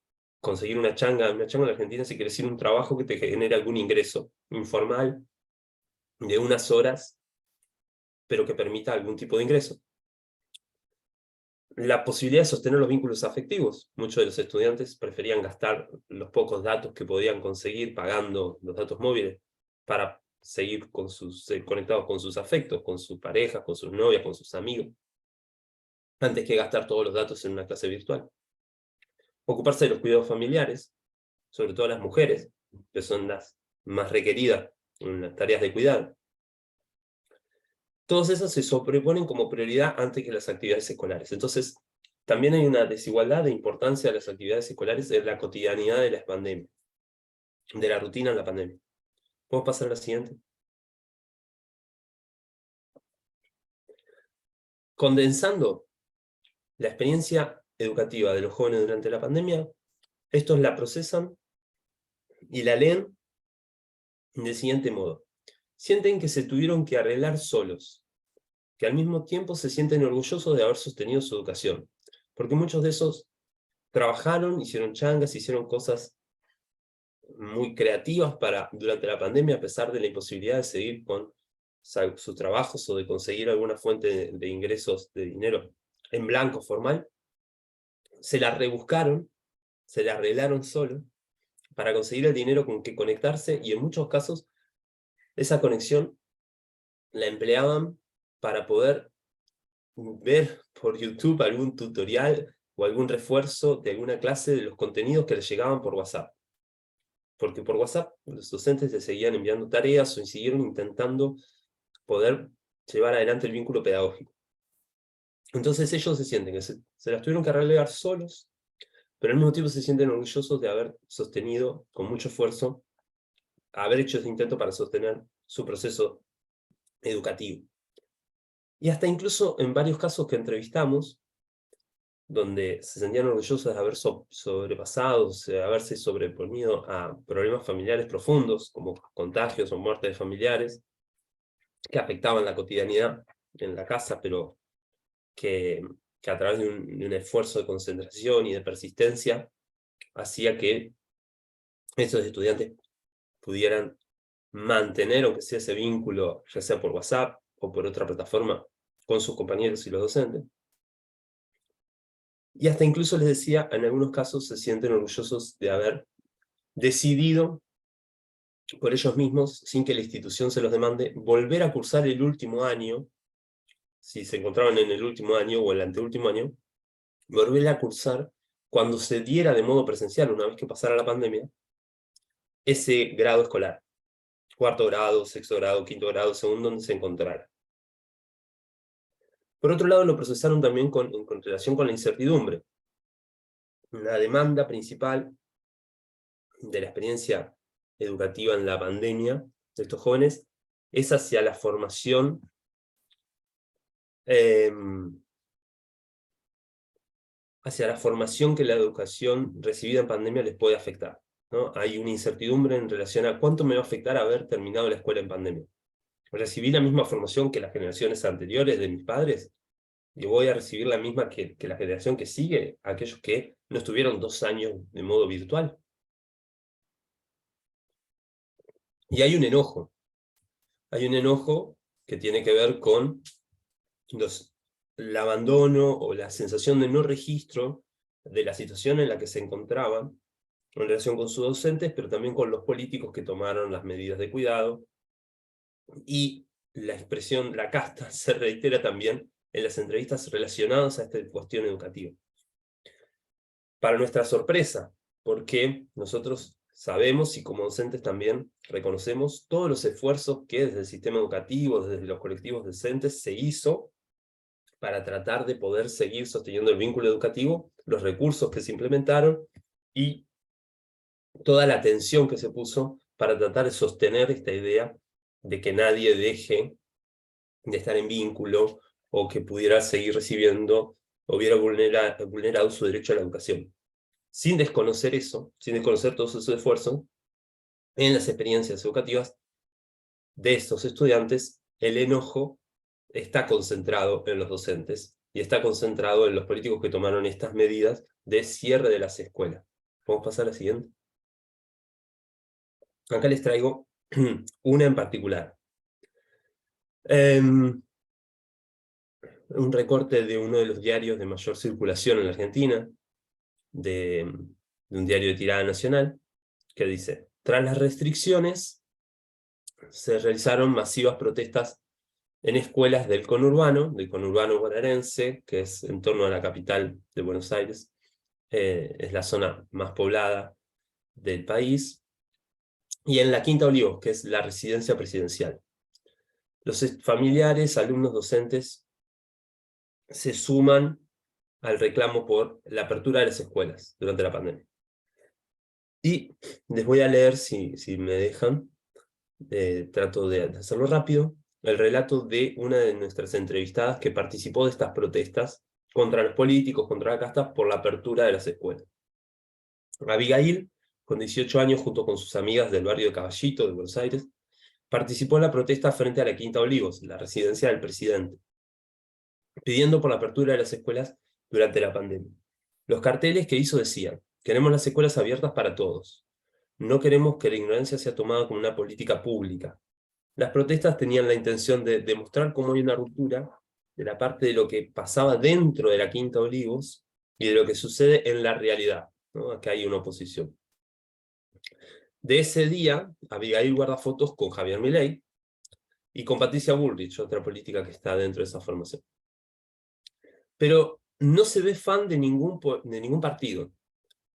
conseguir una changa en la Argentina se quiere decir un trabajo que te genere algún ingreso informal de unas horas, pero que permita algún tipo de ingreso. La posibilidad de sostener los vínculos afectivos. Muchos de los estudiantes preferían gastar los pocos datos que podían conseguir pagando los datos móviles para seguir conectados con sus afectos, con sus parejas, con sus novias, con sus amigos, antes que gastar todos los datos en una clase virtual. Ocuparse de los cuidados familiares, sobre todo las mujeres, que son las más requeridas en las tareas de cuidado. Todas esas se sobreponen como prioridad antes que las actividades escolares. Entonces, también hay una desigualdad de importancia de las actividades escolares en la cotidianidad de la pandemia, de la rutina en la pandemia. ¿Podemos pasar a la siguiente? Condensando la experiencia educativa de los jóvenes durante la pandemia, estos la procesan y la leen del siguiente modo. Sienten que se tuvieron que arreglar solos, que al mismo tiempo se sienten orgullosos de haber sostenido su educación, porque muchos de esos trabajaron, hicieron changas, hicieron cosas muy creativas durante la pandemia, a pesar de la imposibilidad de seguir con sus trabajos o de conseguir alguna fuente de ingresos de dinero en blanco formal. Se la rebuscaron, se la arreglaron solo para conseguir el dinero con que conectarse, y en muchos casos esa conexión la empleaban para poder ver por YouTube algún tutorial o algún refuerzo de alguna clase de los contenidos que les llegaban por WhatsApp. Porque por WhatsApp los docentes les seguían enviando tareas o siguieron intentando poder llevar adelante el vínculo pedagógico. Entonces ellos se sienten que se las tuvieron que arreglar solos, pero al mismo tiempo se sienten orgullosos de haber sostenido con mucho esfuerzo, haber hecho ese intento para sostener su proceso educativo. Y hasta incluso en varios casos que entrevistamos, donde se sentían orgullosos de haber sobrepasado, de haberse sobreponido a problemas familiares profundos, como contagios o muertes de familiares, que afectaban la cotidianidad en la casa, pero que a través de un esfuerzo de concentración y de persistencia, hacía que esos estudiantes pudieran mantener, aunque sea ese vínculo, ya sea por WhatsApp o por otra plataforma, con sus compañeros y los docentes. Y hasta incluso les decía, en algunos casos se sienten orgullosos de haber decidido por ellos mismos, sin que la institución se los demande, volver a cursar el último año, si se encontraban en el último año o el anteúltimo año, volver a cursar cuando se diera de modo presencial, una vez que pasara la pandemia, ese grado escolar, cuarto grado, sexto grado, quinto grado, según donde se encontrara. Por otro lado, lo procesaron también en relación con la incertidumbre. La demanda principal de la experiencia educativa en la pandemia de estos jóvenes es hacia la formación que la educación recibida en pandemia les puede afectar, ¿no? Hay una incertidumbre en relación a cuánto me va a afectar haber terminado la escuela en pandemia. ¿Recibí la misma formación que las generaciones anteriores de mis padres? ¿Y voy a recibir la misma que la generación que sigue, aquellos que no estuvieron 2 años de modo virtual? Y hay un enojo que tiene que ver con el abandono o la sensación de no registro de la situación en la que se encontraban en relación con sus docentes, pero también con los políticos que tomaron las medidas de cuidado. Y la expresión, la casta, se reitera también en las entrevistas relacionadas a esta cuestión educativa. Para nuestra sorpresa, porque nosotros sabemos y como docentes también reconocemos todos los esfuerzos que desde el sistema educativo, desde los colectivos docentes, se hizo para tratar de poder seguir sosteniendo el vínculo educativo, los recursos que se implementaron y toda la atención que se puso para tratar de sostener esta idea de que nadie deje de estar en vínculo o que pudiera seguir recibiendo o hubiera vulnerado su derecho a la educación. Sin desconocer eso, sin desconocer todos esos esfuerzos, en las experiencias educativas de estos estudiantes, el enojo está concentrado en los docentes y está concentrado en los políticos que tomaron estas medidas de cierre de las escuelas. ¿Podemos pasar a la siguiente? Acá les traigo una en particular. Un recorte de uno de los diarios de mayor circulación en la Argentina, de un diario de tirada nacional, que dice: tras las restricciones, se realizaron masivas protestas en escuelas del conurbano bonaerense, que es en torno a la capital de Buenos Aires, es la zona más poblada del país, y en la Quinta Olivos, que es la residencia presidencial. Los familiares, alumnos, docentes se suman al reclamo por la apertura de las escuelas durante la pandemia. Y les voy a leer, si me dejan, trato de hacerlo rápido, el relato de una de nuestras entrevistadas que participó de estas protestas contra los políticos, contra la casta, por la apertura de las escuelas. Abigail, con 18 años, junto con sus amigas del barrio de Caballito de Buenos Aires, participó en la protesta frente a la Quinta Olivos, la residencia del presidente, pidiendo por la apertura de las escuelas durante la pandemia. Los carteles que hizo decían: queremos las escuelas abiertas para todos. No queremos que la ignorancia sea tomada como una política pública. Las protestas tenían la intención de demostrar cómo hay una ruptura de la parte de lo que pasaba dentro de la Quinta Olivos y de lo que sucede en la realidad, ¿no? Acá hay una oposición. De ese día, Abigail guarda fotos con Javier Milei y con Patricia Bullrich, otra política que está dentro de esa formación. Pero no se ve fan de ningún partido,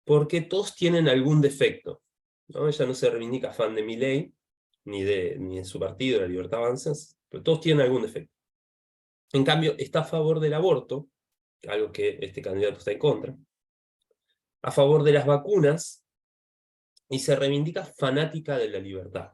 porque todos tienen algún defecto, ¿no? Ella no se reivindica fan de Milei, ni de su partido, La Libertad Avanza, pero todos tienen algún defecto. En cambio, está a favor del aborto, algo que este candidato está en contra, a favor de las vacunas, y se reivindica fanática de la libertad.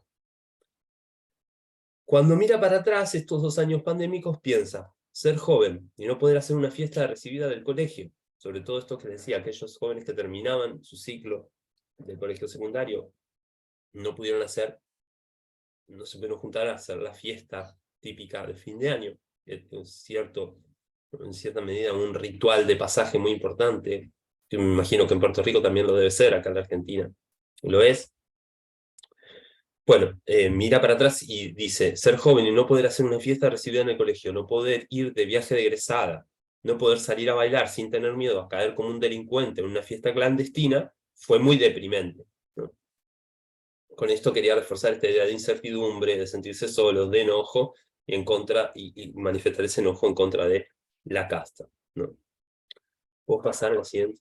Cuando mira para atrás estos 2 años pandémicos, piensa: ser joven y no poder hacer una fiesta de recibida del colegio, sobre todo esto que decía, aquellos jóvenes que terminaban su ciclo del colegio secundario, no pudieron hacer, no se pudieron juntar a hacer la fiesta típica de fin de año, en cierta medida un ritual de pasaje muy importante, que me imagino que en Puerto Rico también lo debe ser, acá en la Argentina lo es. Bueno, mira para atrás y dice: ser joven y no poder hacer una fiesta recibida en el colegio, no poder ir de viaje de egresada, no poder salir a bailar sin tener miedo a caer como un delincuente en una fiesta clandestina, fue muy deprimente, ¿no? Con esto quería reforzar esta idea de incertidumbre, de sentirse solos, de enojo, y manifestar ese enojo en contra de la casta, ¿no? ¿Puedo pasar al siguiente?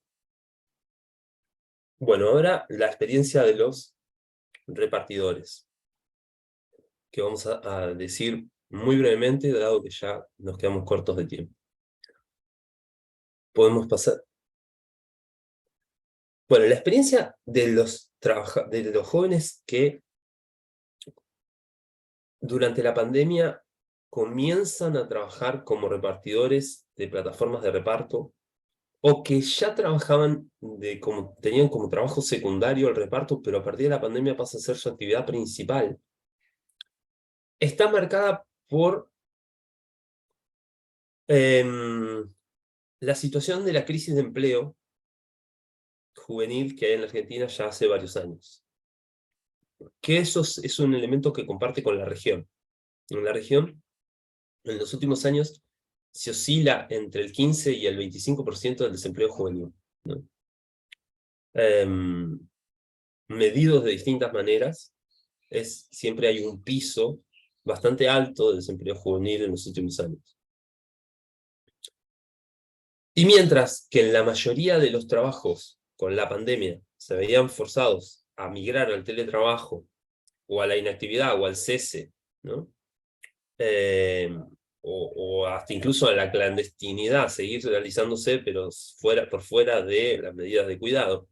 Bueno, ahora la experiencia de los repartidores, que vamos a decir muy brevemente, dado que ya nos quedamos cortos de tiempo. Podemos pasar. Bueno, la experiencia de los jóvenes que durante la pandemia comienzan a trabajar como repartidores de plataformas de reparto, o que ya trabajaban, tenían como trabajo secundario el reparto, pero a partir de la pandemia pasa a ser su actividad principal, está marcada por la situación de la crisis de empleo juvenil que hay en la Argentina ya hace varios años. Que eso es un elemento que comparte con la región. En la región, en los últimos años, se oscila entre el 15 y el 25% del desempleo juvenil, ¿no? Medidos de distintas maneras, siempre hay un piso bastante alto de desempleo juvenil en los últimos años. Y mientras que en la mayoría de los trabajos con la pandemia se veían forzados a migrar al teletrabajo, o a la inactividad, o al cese, ¿no? O hasta incluso a la clandestinidad, seguir realizándose, pero por fuera de las medidas de cuidado,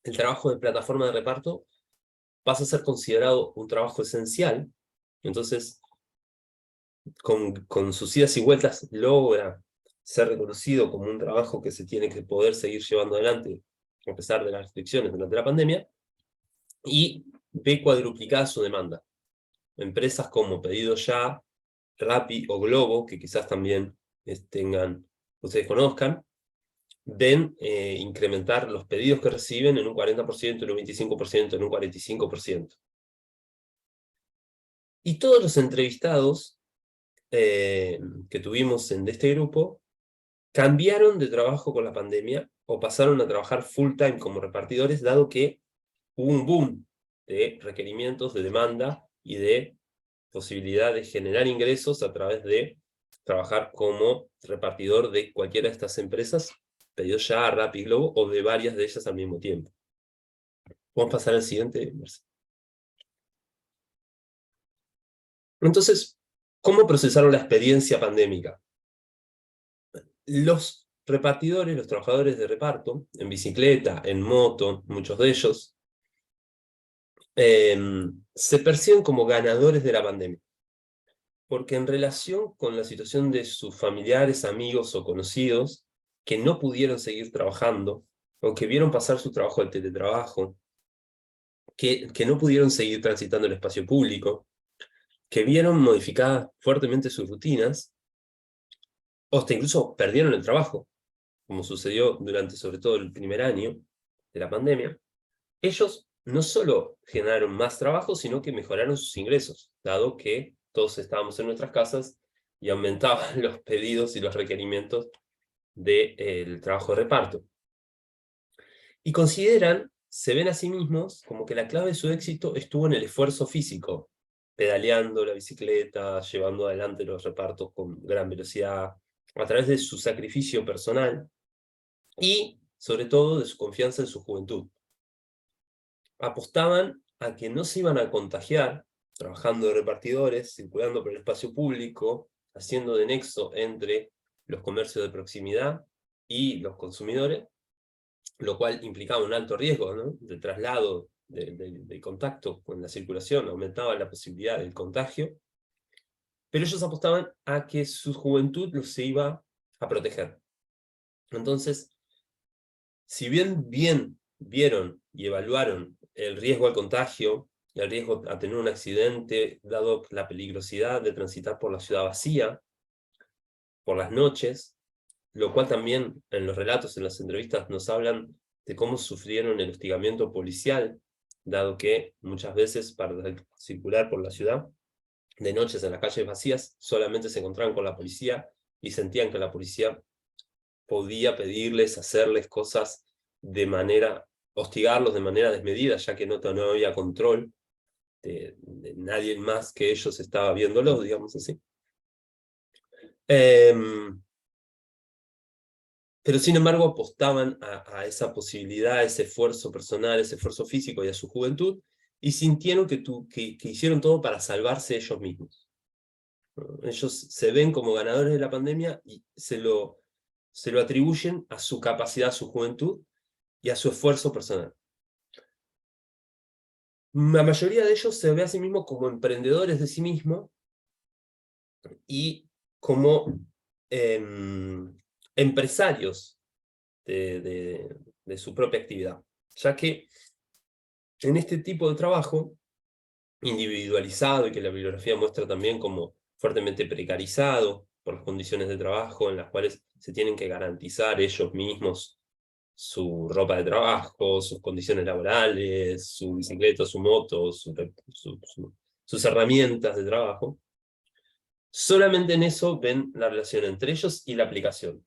el trabajo de plataforma de reparto pasa a ser considerado un trabajo esencial. Entonces, con sus idas y vueltas, logra ser reconocido como un trabajo que se tiene que poder seguir llevando adelante, a pesar de las restricciones durante la pandemia, y ve cuadruplicada su demanda. Empresas como Pedido Ya, Rappi o Globo, que quizás también ustedes conozcan, ven incrementar los pedidos que reciben en un 40%, en un 25%, en un 45%. Y todos los entrevistados que tuvimos de este grupo cambiaron de trabajo con la pandemia o pasaron a trabajar full time como repartidores, dado que hubo un boom de requerimientos, de demanda, y de posibilidad de generar ingresos a través de trabajar como repartidor de cualquiera de estas empresas, pedido ya, Rappi, Globo, o de varias de ellas al mismo tiempo. Vamos a pasar al siguiente, Marcelo. Entonces, ¿cómo procesaron la experiencia pandémica? Los repartidores, los trabajadores de reparto, en bicicleta, en moto, muchos de ellos, se perciben como ganadores de la pandemia. Porque en relación con la situación de sus familiares, amigos o conocidos que no pudieron seguir trabajando, o que vieron pasar su trabajo al teletrabajo, que no pudieron seguir transitando el espacio público, que vieron modificadas fuertemente sus rutinas, o hasta incluso perdieron el trabajo, como sucedió durante sobre todo el primer año de la pandemia, ellos no solo generaron más trabajo, sino que mejoraron sus ingresos, dado que todos estábamos en nuestras casas y aumentaban los pedidos y los requerimientos del trabajo de reparto. Y consideran, se ven a sí mismos, como que la clave de su éxito estuvo en el esfuerzo físico, pedaleando la bicicleta, llevando adelante los repartos con gran velocidad, a través de su sacrificio personal y, sobre todo, de su confianza en su juventud. Apostaban a que no se iban a contagiar trabajando de repartidores, circulando por el espacio público, haciendo de nexo entre los comercios de proximidad y los consumidores, lo cual implicaba un alto riesgo, ¿no?, de traslado de contacto con la circulación, aumentaba la posibilidad del contagio, pero ellos apostaban a que su juventud los se iba a proteger. Entonces, si bien vieron y evaluaron el riesgo al contagio, el riesgo a tener un accidente, dado la peligrosidad de transitar por la ciudad vacía, por las noches, lo cual también en los relatos, en las entrevistas, nos hablan de cómo sufrieron el hostigamiento policial, dado que muchas veces para circular por la ciudad, de noches en las calles vacías, solamente se encontraban con la policía y sentían que la policía podía pedirles, hacerles cosas hostigarlos de manera desmedida, ya que no había control de nadie más que ellos estaba viéndolos, digamos así. Pero sin embargo apostaban a esa posibilidad, a ese esfuerzo personal, ese esfuerzo físico y a su juventud, y sintieron que hicieron todo para salvarse ellos mismos. Ellos se ven como ganadores de la pandemia y se lo atribuyen a su capacidad, a su juventud y a su esfuerzo personal. La mayoría de ellos se ve a sí mismos como emprendedores de sí mismos y como empresarios de su propia actividad, ya que en este tipo de trabajo individualizado y que la bibliografía muestra también como fuertemente precarizado por las condiciones de trabajo en las cuales se tienen que garantizar ellos mismos su ropa de trabajo, sus condiciones laborales, su bicicleta, su moto, sus herramientas de trabajo, solamente en eso ven la relación entre ellos y la aplicación.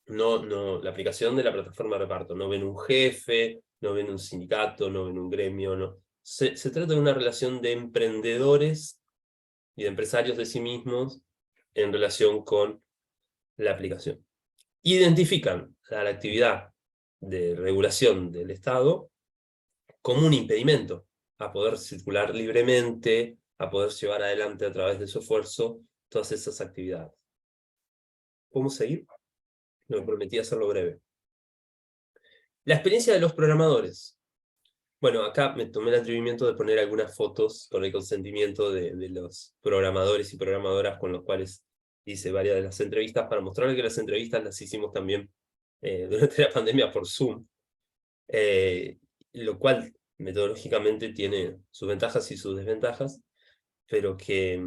No, la aplicación de la plataforma de reparto. No ven un jefe, no ven un sindicato, no ven un gremio, no. Se trata de una relación de emprendedores y de empresarios de sí mismos en relación con la aplicación. Identifican la actividad de regulación del Estado como un impedimento a poder circular libremente, a poder llevar adelante a través de su esfuerzo todas esas actividades. ¿Podemos seguir? Me prometí hacerlo breve. La experiencia de los programadores. Bueno, acá me tomé el atrevimiento de poner algunas fotos con el consentimiento de los programadores y programadoras con los cuales hice varias de las entrevistas, para mostrarles que las entrevistas las hicimos también durante la pandemia por Zoom, lo cual metodológicamente tiene sus ventajas y sus desventajas, pero que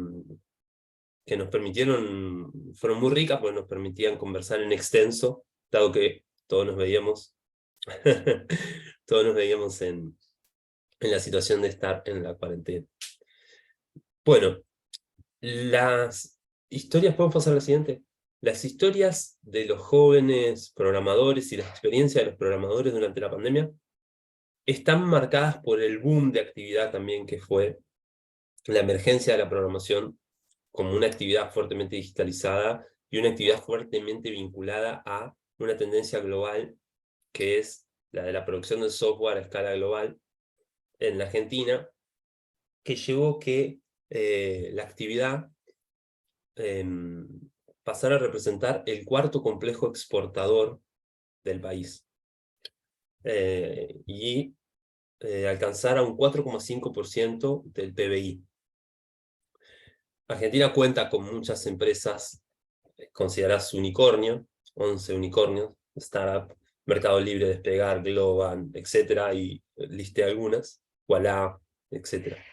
nos permitieron, fueron muy ricas porque nos permitían conversar en extenso, dado que todos nos veíamos todos nos veíamos en la situación de estar en la cuarentena. Bueno, las historias, ¿podemos pasar a la siguiente? Las historias de los jóvenes programadores y la experiencia de los programadores durante la pandemia están marcadas por el boom de actividad también que fue la emergencia de la programación como una actividad fuertemente digitalizada y una actividad fuertemente vinculada a una tendencia global que es la de la producción de software a escala global en la Argentina, que llevó que la actividad pasara a representar el cuarto complejo exportador del país y alcanzara un 4,5% del PBI. Argentina cuenta con muchas empresas consideradas unicornio, 11 unicornios, Startup, Mercado Libre, Despegar, Globan, etcétera, y listé algunas, Ualá, etcétera.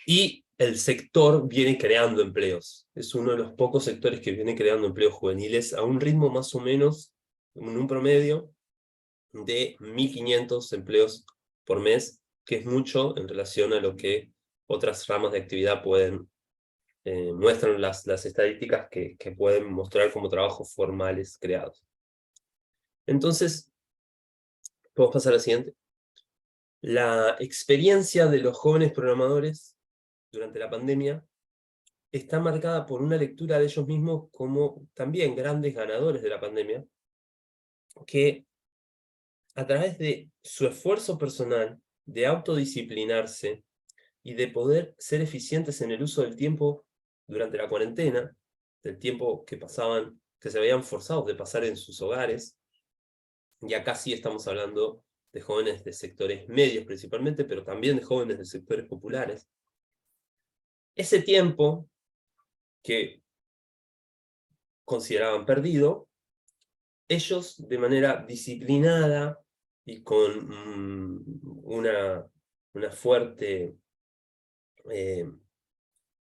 Y el sector viene creando empleos. Es uno de los pocos sectores que viene creando empleos juveniles a un ritmo más o menos, en un promedio, de 1.500 empleos por mes, que es mucho en relación a lo que otras ramas de actividad muestran las estadísticas que pueden mostrar como trabajos formales creados. Entonces, podemos pasar a la siguiente. La experiencia de los jóvenes programadores durante la pandemia está marcada por una lectura de ellos mismos como también grandes ganadores de la pandemia, que a través de su esfuerzo personal, de autodisciplinarse y de poder ser eficientes en el uso del tiempo durante la cuarentena, del tiempo que pasaban, que se veían forzados de pasar en sus hogares, y acá sí estamos hablando de jóvenes de sectores medios principalmente, pero también de jóvenes de sectores populares. Ese tiempo que consideraban perdido, ellos de manera disciplinada y con una fuerte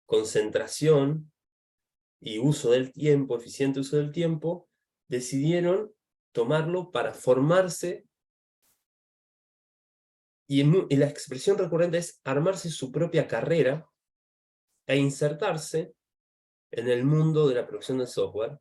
concentración y uso del tiempo, eficiente uso del tiempo, decidieron tomarlo para formarse, y la expresión recurrente es armarse su propia carrera e insertarse en el mundo de la producción de software.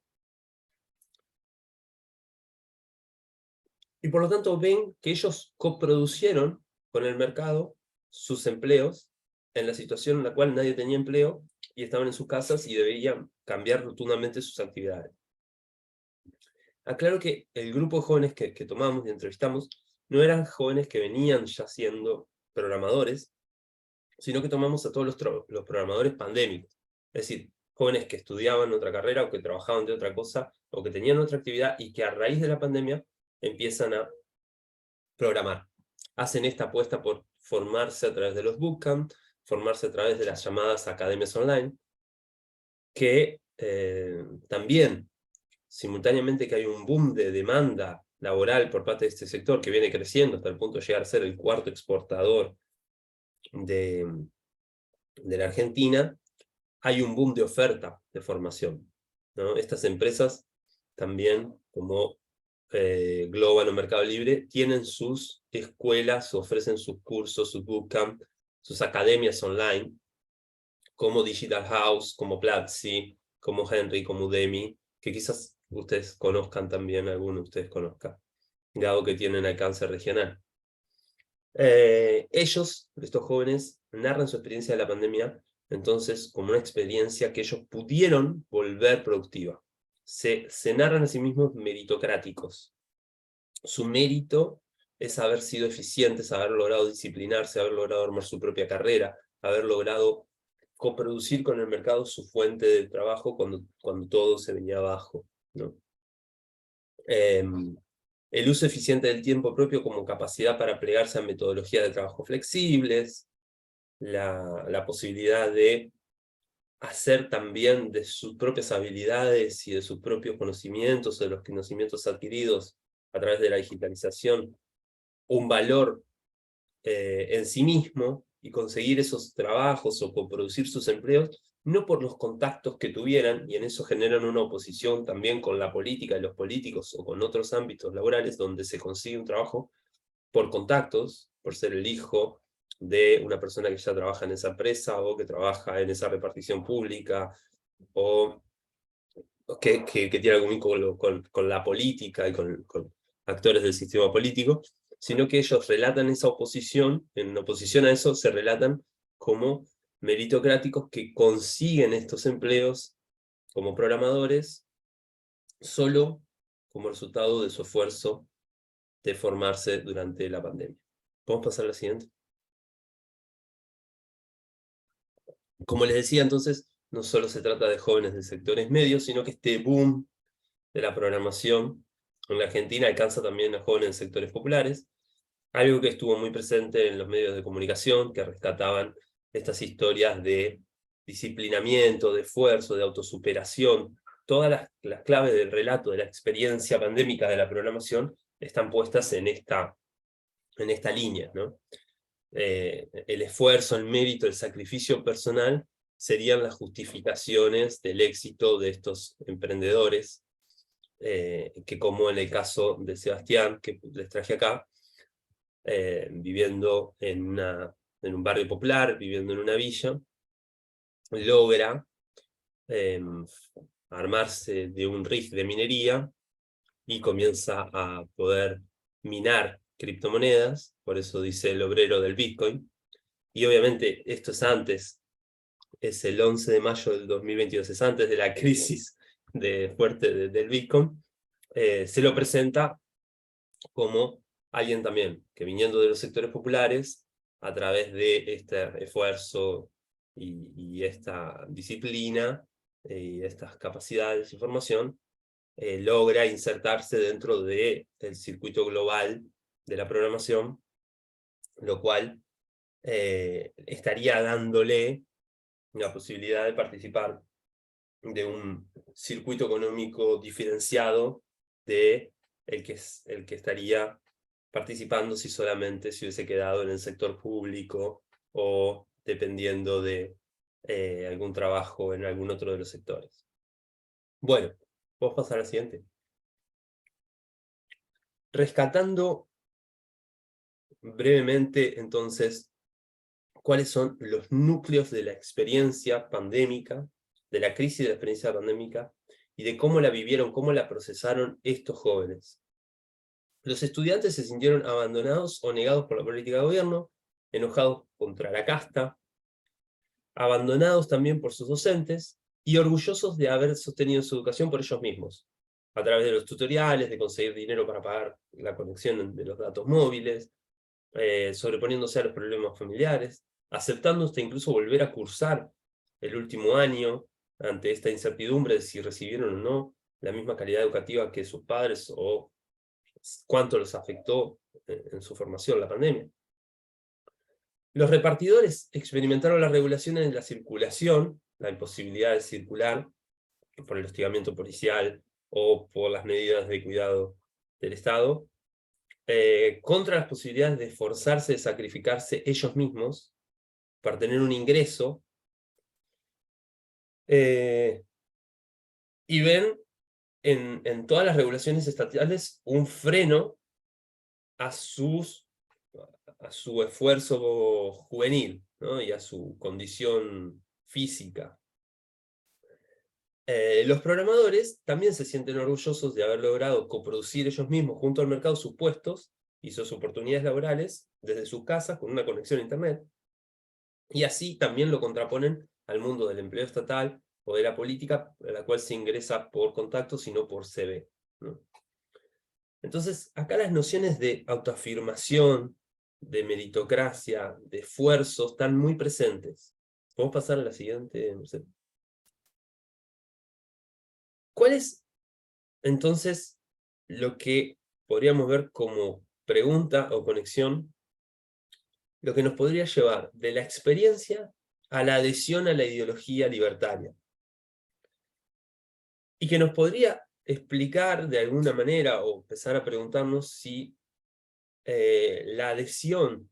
Y por lo tanto ven que ellos coproducieron con el mercado sus empleos en la situación en la cual nadie tenía empleo y estaban en sus casas y debían cambiar rotundamente sus actividades. Aclaro que el grupo de jóvenes que tomamos y entrevistamos no eran jóvenes que venían ya siendo programadores, sino que tomamos a todos los programadores pandémicos. Es decir, jóvenes que estudiaban otra carrera o que trabajaban de otra cosa o que tenían otra actividad y que a raíz de la pandemia empiezan a programar. Hacen esta apuesta por formarse a través de los bootcamp, formarse a través de las llamadas academias online, que también, simultáneamente que hay un boom de demanda laboral por parte de este sector que viene creciendo hasta el punto de llegar a ser el cuarto exportador de la Argentina, hay un boom de oferta de formación, ¿no? Estas empresas también, como Globan o Mercado Libre, tienen sus escuelas, ofrecen sus cursos, sus bootcamp, sus academias online, como Digital House, como Platzi, como Henry, como Udemy, que quizás ustedes conozcan también, alguno de ustedes conozca, dado que tienen alcance regional. Ellos, estos jóvenes, narran su experiencia de la pandemia, entonces, como una experiencia que ellos pudieron volver productiva. Se narran a sí mismos meritocráticos. Su mérito es haber sido eficientes, haber logrado disciplinarse, haber logrado armar su propia carrera, haber logrado coproducir con el mercado su fuente de trabajo cuando todo se venía abajo, ¿no? El uso eficiente del tiempo propio como capacidad para plegarse a metodologías de trabajo flexibles, la posibilidad de hacer también de sus propias habilidades y de sus propios conocimientos, de los conocimientos adquiridos a través de la digitalización, un valor en sí mismo, y conseguir esos trabajos o coproducir sus empleos, no por los contactos que tuvieran, y en eso generan una oposición también con la política y los políticos o con otros ámbitos laborales donde se consigue un trabajo por contactos, por ser el hijo de una persona que ya trabaja en esa empresa o que trabaja en esa repartición pública o que tiene algo vínculo con la política y con actores del sistema político, sino que ellos relatan esa oposición, en oposición a eso se relatan como meritocráticos que consiguen estos empleos como programadores solo como resultado de su esfuerzo de formarse durante la pandemia. ¿Podemos pasar a la siguiente? Como les decía entonces, no solo se trata de jóvenes de sectores medios, sino que este boom de la programación en la Argentina alcanza también a jóvenes de sectores populares, algo que estuvo muy presente en los medios de comunicación, que rescataban estas historias de disciplinamiento, de esfuerzo, de autosuperación. Todas las claves del relato de la experiencia pandémica de la programación están puestas en esta línea, ¿no? El esfuerzo, el mérito, el sacrificio personal serían las justificaciones del éxito de estos emprendedores, que como en el caso de Sebastián, que les traje acá, viviendo en un barrio popular, viviendo en una villa, logra armarse de un rig de minería y comienza a poder minar criptomonedas, por eso dice el obrero del Bitcoin, y obviamente esto es el 11 de mayo del 2022, es antes de la crisis fuerte del Bitcoin, se lo presenta como alguien también que viniendo de los sectores populares, a través de este esfuerzo y esta disciplina y estas capacidades y formación, logra insertarse dentro del circuito global de la programación, lo cual estaría dándole la posibilidad de participar de un circuito económico diferenciado de el que estaría participando si solamente se hubiese quedado en el sector público o dependiendo de algún trabajo en algún otro de los sectores. Bueno, vamos a pasar al siguiente. Rescatando brevemente, entonces, cuáles son los núcleos de la experiencia pandémica, de la crisis de la experiencia pandémica, y de cómo la vivieron, cómo la procesaron estos jóvenes. Los estudiantes se sintieron abandonados o negados por la política de gobierno, enojados contra la casta, abandonados también por sus docentes, y orgullosos de haber sostenido su educación por ellos mismos, a través de los tutoriales, de conseguir dinero para pagar la conexión de los datos móviles, sobreponiéndose a los problemas familiares, aceptando hasta incluso volver a cursar el último año ante esta incertidumbre de si recibieron o no la misma calidad educativa que sus padres o cuánto los afectó en su formación la pandemia. Los repartidores experimentaron las regulaciones de la circulación, la imposibilidad de circular por el hostigamiento policial o por las medidas de cuidado del Estado, contra las posibilidades de esforzarse, de sacrificarse ellos mismos para tener un ingreso, y ven en todas las regulaciones estatales un freno a su esfuerzo juvenil, ¿no? Y a su condición física. Los programadores también se sienten orgullosos de haber logrado coproducir ellos mismos junto al mercado sus puestos y sus oportunidades laborales desde sus casas con una conexión a internet, y así también lo contraponen al mundo del empleo estatal o de la política, a la cual se ingresa por contacto, sino por CV, ¿no? Entonces, acá las nociones de autoafirmación, de meritocracia, de esfuerzo, están muy presentes. Vamos a pasar a la siguiente, Marcelo. ¿Cuál es, entonces, lo que podríamos ver como pregunta o conexión, lo que nos podría llevar de la experiencia a la adhesión a la ideología libertaria? Y que nos podría explicar de alguna manera, o empezar a preguntarnos si la adhesión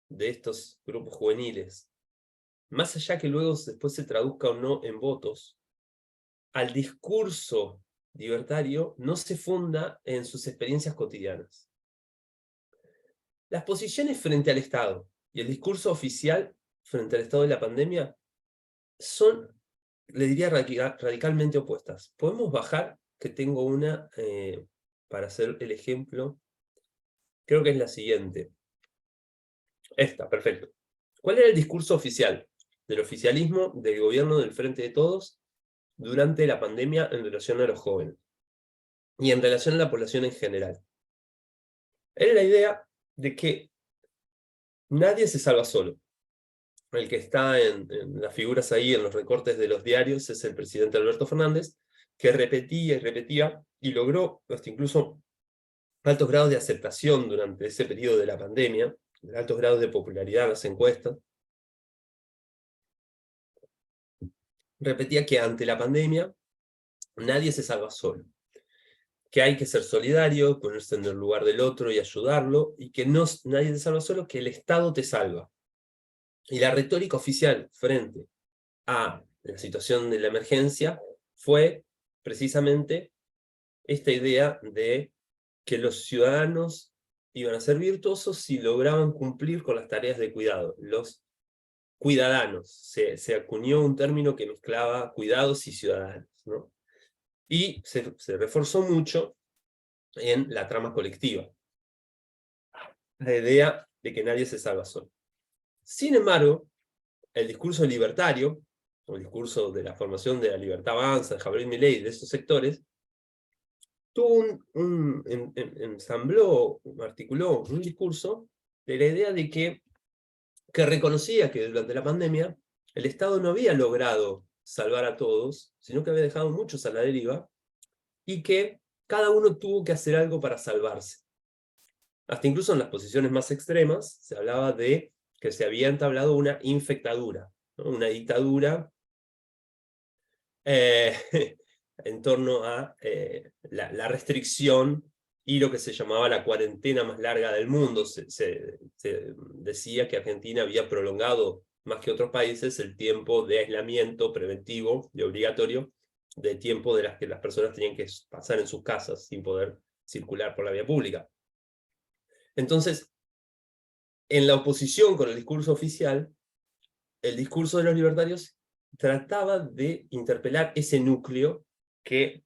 de estos grupos juveniles, más allá que luego después se traduzca o no en votos, al discurso libertario no se funda en sus experiencias cotidianas. Las posiciones frente al Estado y el discurso oficial frente al estado de la pandemia son, le diría, radicalmente opuestas. Podemos bajar, que tengo una, para hacer el ejemplo creo que es la siguiente. Esta, perfecto. ¿Cuál era el discurso oficial del oficialismo del gobierno del Frente de Todos durante la pandemia en relación a los jóvenes? Y en relación a la población en general. Era la idea de que nadie se salva solo. El que está en las figuras ahí, en los recortes de los diarios, es el presidente Alberto Fernández, que repetía y repetía, y logró hasta incluso altos grados de aceptación durante ese periodo de la pandemia, altos grados de popularidad en las encuestas. Repetía que ante la pandemia nadie se salva solo, que hay que ser solidario, ponerse en el lugar del otro y ayudarlo, y que nadie te salva solo, que el Estado te salva. Y la retórica oficial frente a la situación de la emergencia fue precisamente esta idea de que los ciudadanos iban a ser virtuosos si lograban cumplir con las tareas de cuidado. Los cuidadanos, se acuñó un término que mezclaba cuidados y ciudadanos, ¿no? Y se reforzó mucho en la trama colectiva, la idea de que nadie se salva solo. Sin embargo, el discurso libertario, o el discurso de la formación de la libertad avanza, de Javier Milei, de esos sectores, tuvo articuló un discurso de la idea de que reconocía que durante la pandemia el Estado no había logrado salvar a todos, sino que había dejado muchos a la deriva, y que cada uno tuvo que hacer algo para salvarse. Hasta incluso en las posiciones más extremas se hablaba de que se había entablado una infectadura, ¿no? Una dictadura en torno a la restricción y lo que se llamaba la cuarentena más larga del mundo. Se decía que Argentina había prolongado más que otros países el tiempo de aislamiento preventivo y obligatorio, de tiempo de las que las personas tenían que pasar en sus casas sin poder circular por la vía pública. Entonces, en la oposición con el discurso oficial, el discurso de los libertarios trataba de interpelar ese núcleo que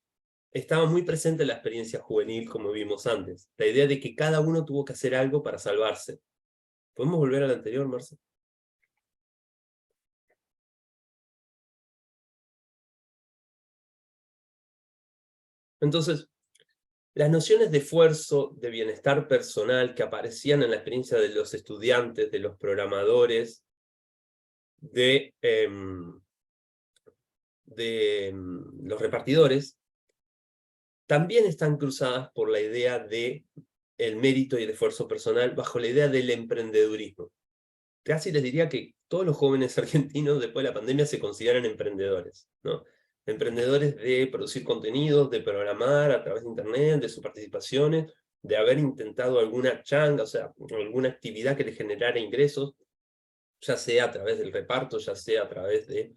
estaba muy presente en la experiencia juvenil, como vimos antes. La idea de que cada uno tuvo que hacer algo para salvarse. ¿Podemos volver al anterior, Marce? Entonces, las nociones de esfuerzo, de bienestar personal que aparecían en la experiencia de los estudiantes, de los programadores, de los repartidores, también están cruzadas por la idea de el mérito y el esfuerzo personal, bajo la idea del emprendedurismo. Casi les diría que todos los jóvenes argentinos después de la pandemia se consideran emprendedores, ¿no? Emprendedores de producir contenidos, de programar a través de internet, de sus participaciones, de haber intentado alguna changa, o sea, alguna actividad que les generara ingresos, ya sea a través del reparto, ya sea a través de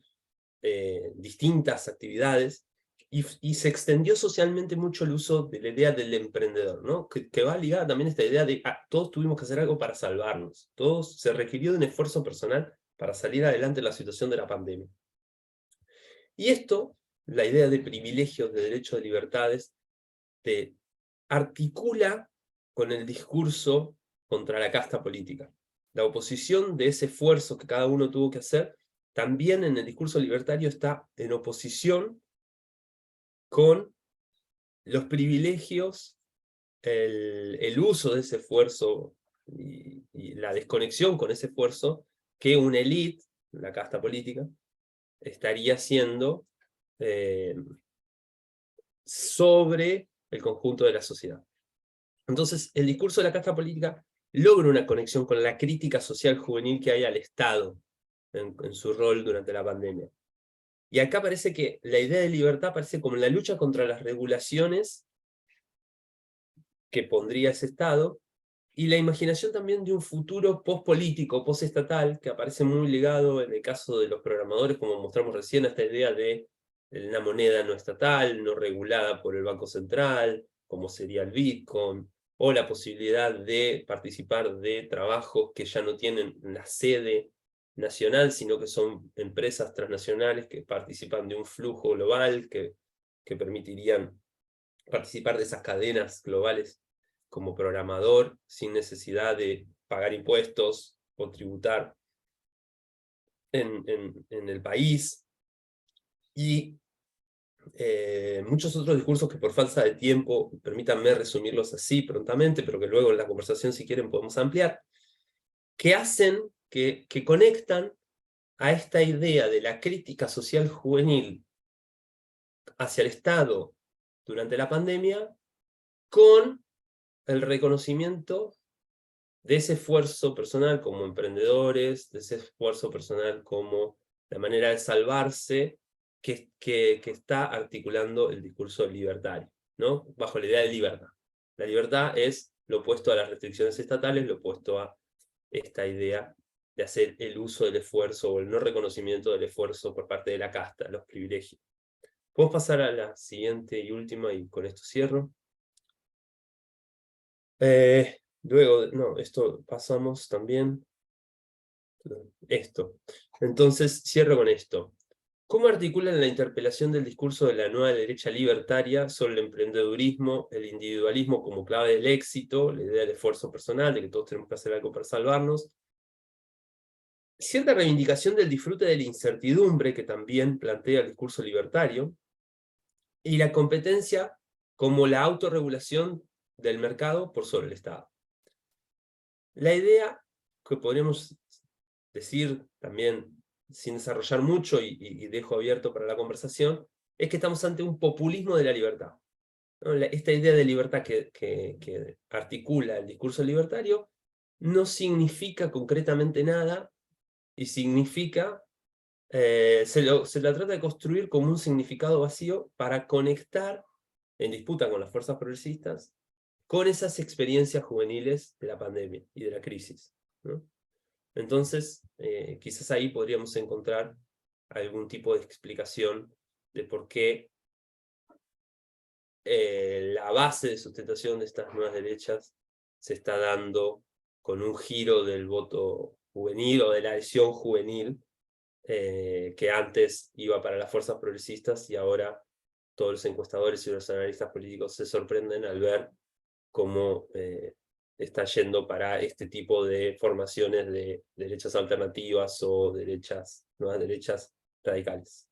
distintas actividades, y se extendió socialmente mucho el uso de la idea del emprendedor, ¿no? Que va ligada también a esta idea de todos tuvimos que hacer algo para salvarnos, todos se requirió de un esfuerzo personal para salir adelante en la situación de la pandemia. Y esto, la idea de privilegios, de derechos, de libertades, te articula con el discurso contra la casta política. La oposición de ese esfuerzo que cada uno tuvo que hacer, también en el discurso libertario está en oposición con los privilegios, el uso de ese esfuerzo y la desconexión con ese esfuerzo que una élite, la casta política, estaría haciendo sobre el conjunto de la sociedad. Entonces, el discurso de la casta política logra una conexión con la crítica social juvenil que hay al Estado en su rol durante la pandemia. Y acá parece que la idea de libertad parece como la lucha contra las regulaciones que pondría ese Estado, y la imaginación también de un futuro post-político, post-estatal, que aparece muy ligado en el caso de los programadores, como mostramos recién, a esta idea de una moneda no estatal, no regulada por el Banco Central, como sería el Bitcoin, o la posibilidad de participar de trabajos que ya no tienen la sede nacional, sino que son empresas transnacionales que participan de un flujo global que permitirían participar de esas cadenas globales como programador sin necesidad de pagar impuestos o tributar en el país, y muchos otros discursos que por falta de tiempo, permítanme resumirlos así prontamente, pero que luego en la conversación, si quieren, podemos ampliar, que hacen, que conectan a esta idea de la crítica social juvenil hacia el Estado durante la pandemia con el reconocimiento de ese esfuerzo personal como emprendedores, de ese esfuerzo personal como la manera de salvarse, que está articulando el discurso libertario, ¿no? Bajo la idea de libertad. La libertad es lo opuesto a las restricciones estatales, lo opuesto a esta idea de hacer el uso del esfuerzo o el no reconocimiento del esfuerzo por parte de la casta, los privilegios. Podemos pasar a la siguiente y última, y con esto cierro. Luego, no, esto pasamos también. Esto. Entonces, cierro con esto. ¿Cómo articulan la interpelación del discurso de la nueva derecha libertaria sobre el emprendedurismo, el individualismo como clave del éxito, la idea del esfuerzo personal, de que todos tenemos que hacer algo para salvarnos, cierta reivindicación del disfrute de la incertidumbre, que también plantea el discurso libertario, y la competencia como la autorregulación del mercado por sobre el Estado? La idea que podríamos decir también, sin desarrollar mucho y dejo abierto para la conversación, es que estamos ante un populismo de la libertad, ¿no? Esta idea de libertad que articula el discurso libertario no significa concretamente nada, y significa, se la trata de construir como un significado vacío para conectar, en disputa con las fuerzas progresistas, con esas experiencias juveniles de la pandemia y de la crisis, ¿no? Entonces, quizás ahí podríamos encontrar algún tipo de explicación de por qué la base de sustentación de estas nuevas derechas se está dando con un giro del voto juvenil o de la adhesión juvenil, que antes iba para las fuerzas progresistas, y ahora todos los encuestadores y los analistas políticos se sorprenden al ver cómo está yendo para este tipo de formaciones de derechas alternativas o nuevas derechas radicales.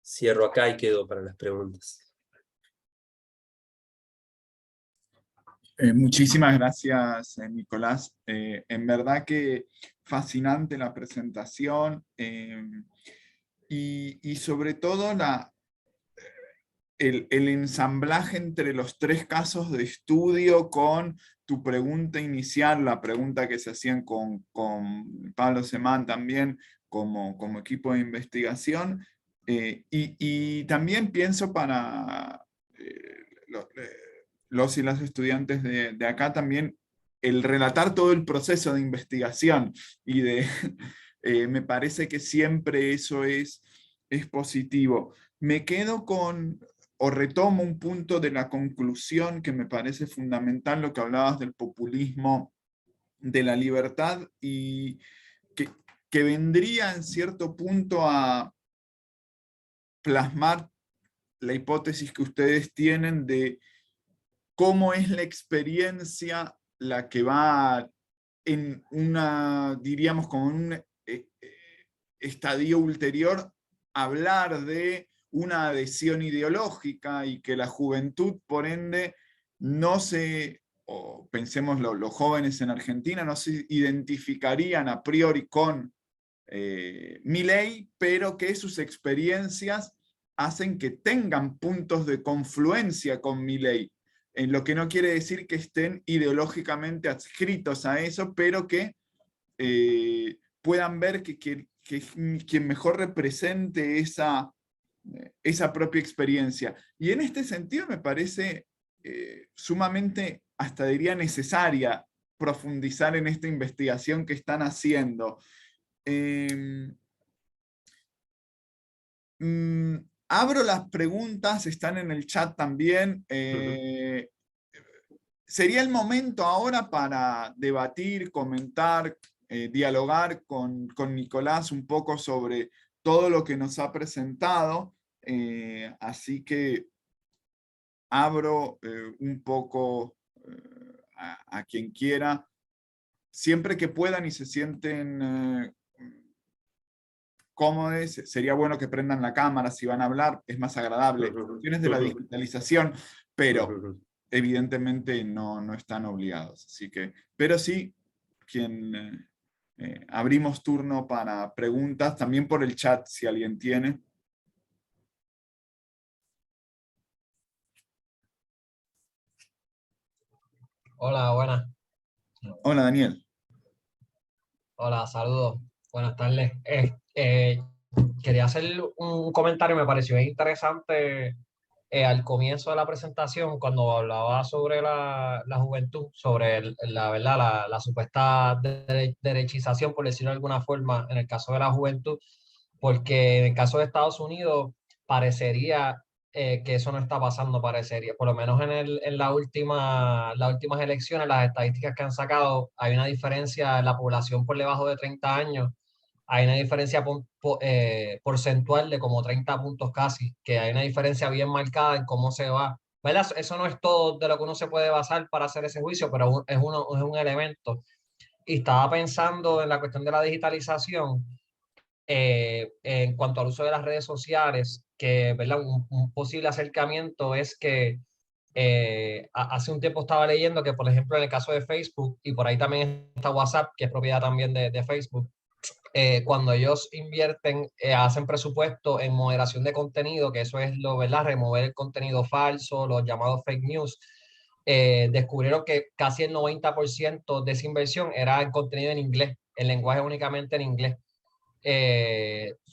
Cierro acá y quedo para las preguntas. Muchísimas gracias, Nicolás. En verdad que fascinante la presentación, y sobre todo el ensamblaje entre los tres casos de estudio con tu pregunta inicial, la pregunta que se hacían con Pablo Semán también como equipo de investigación, y también pienso para los y las estudiantes de acá también, el relatar todo el proceso de investigación, y me parece que siempre eso es positivo. Me quedo o retomo un punto de la conclusión que me parece fundamental, lo que hablabas del populismo de la libertad, y que vendría en cierto punto a plasmar la hipótesis que ustedes tienen de cómo es la experiencia la que va en diríamos, como un estadio ulterior, hablar de una adhesión ideológica, y que la juventud, por ende, no se, o pensemos los jóvenes en Argentina, no se identificarían a priori con Milei, pero que sus experiencias hacen que tengan puntos de confluencia con Milei, en lo que no quiere decir que estén ideológicamente adscritos a eso, pero que puedan ver que quien mejor represente esa propia experiencia. Y en este sentido me parece sumamente, hasta diría, necesaria profundizar en esta investigación que están haciendo. Abro las preguntas, están en el chat también. Sería el momento ahora para debatir, comentar, dialogar con Nicolás un poco sobre todo lo que nos ha presentado. Así que abro un poco a quien quiera, siempre que puedan y se sienten cómodos, sería bueno que prendan la cámara si van a hablar, es más agradable. Cuestiones de la digitalización, pero evidentemente no están obligados. Así que, pero sí, abrimos turno para preguntas, también por el chat si alguien tiene. Hola, buenas. Hola, Daniel. Hola, saludos. Buenas tardes. Quería hacer un comentario, me pareció bien interesante al comienzo de la presentación, cuando hablaba sobre la juventud, sobre la verdad, la supuesta derechización, por decirlo de alguna forma, en el caso de la juventud, porque en el caso de Estados Unidos parecería que eso no está pasando, parecería. Por lo menos en las últimas elecciones, las estadísticas que han sacado, hay una diferencia en la población por debajo de 30 años, hay una diferencia porcentual de como 30 puntos casi, que hay una diferencia bien marcada en cómo se va. ¿Verdad? Eso no es todo de lo que uno se puede basar para hacer ese juicio, pero es un elemento. Y estaba pensando en la cuestión de la digitalización en cuanto al uso de las redes sociales, que ¿verdad? Un posible acercamiento es que hace un tiempo estaba leyendo que, por ejemplo, en el caso de Facebook, y por ahí también está WhatsApp, que es propiedad también de Facebook, cuando ellos invierten, hacen presupuesto en moderación de contenido, que eso es lo, ¿verdad? Remover el contenido falso, los llamados fake news. Descubrieron que casi el 90% de esa inversión era en contenido en inglés, el lenguaje únicamente en inglés.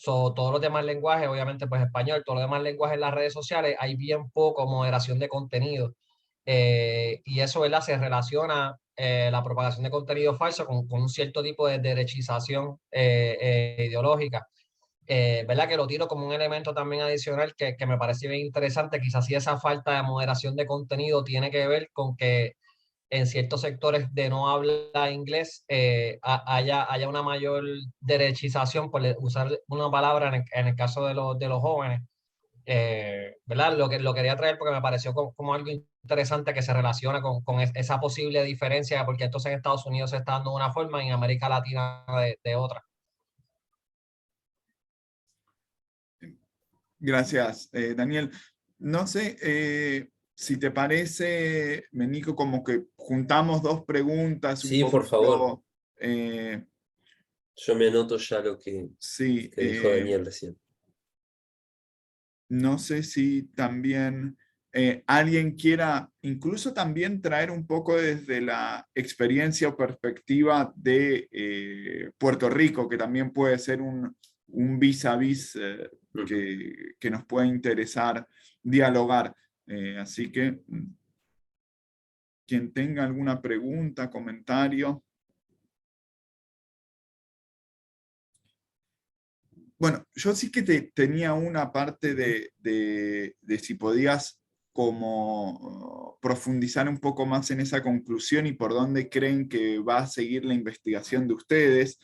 Todos los demás lenguajes, obviamente pues español, todos los demás lenguajes en las redes sociales, hay bien poco moderación de contenido. Y eso, ¿verdad? Se relaciona la propagación de contenido falso con un cierto tipo de derechización ideológica. ¿Verdad? Que lo tiro como un elemento también adicional que me parece bien interesante. Quizás si esa falta de moderación de contenido tiene que ver con que en ciertos sectores de no habla inglés haya una mayor derechización, por usar una palabra en el caso de los jóvenes. ¿Verdad? Lo quería traer porque me pareció como algo interesante que se relaciona con esa posible diferencia, porque entonces en Estados Unidos se está dando de una forma y en América Latina de otra. Gracias, Daniel. No sé si te parece, Menico, como que juntamos dos preguntas un Sí, por favor. poquito. Yo me anoto ya lo Sí, que dijo Daniel recién. no sé si también alguien quiera incluso también traer un poco desde la experiencia o perspectiva de Puerto Rico, que también puede ser un vis a vis que nos puede interesar dialogar. Así que quien tenga alguna pregunta, comentario. Bueno, yo sí que tenía una parte de si podías como profundizar un poco más en esa conclusión y por dónde creen que va a seguir la investigación de ustedes.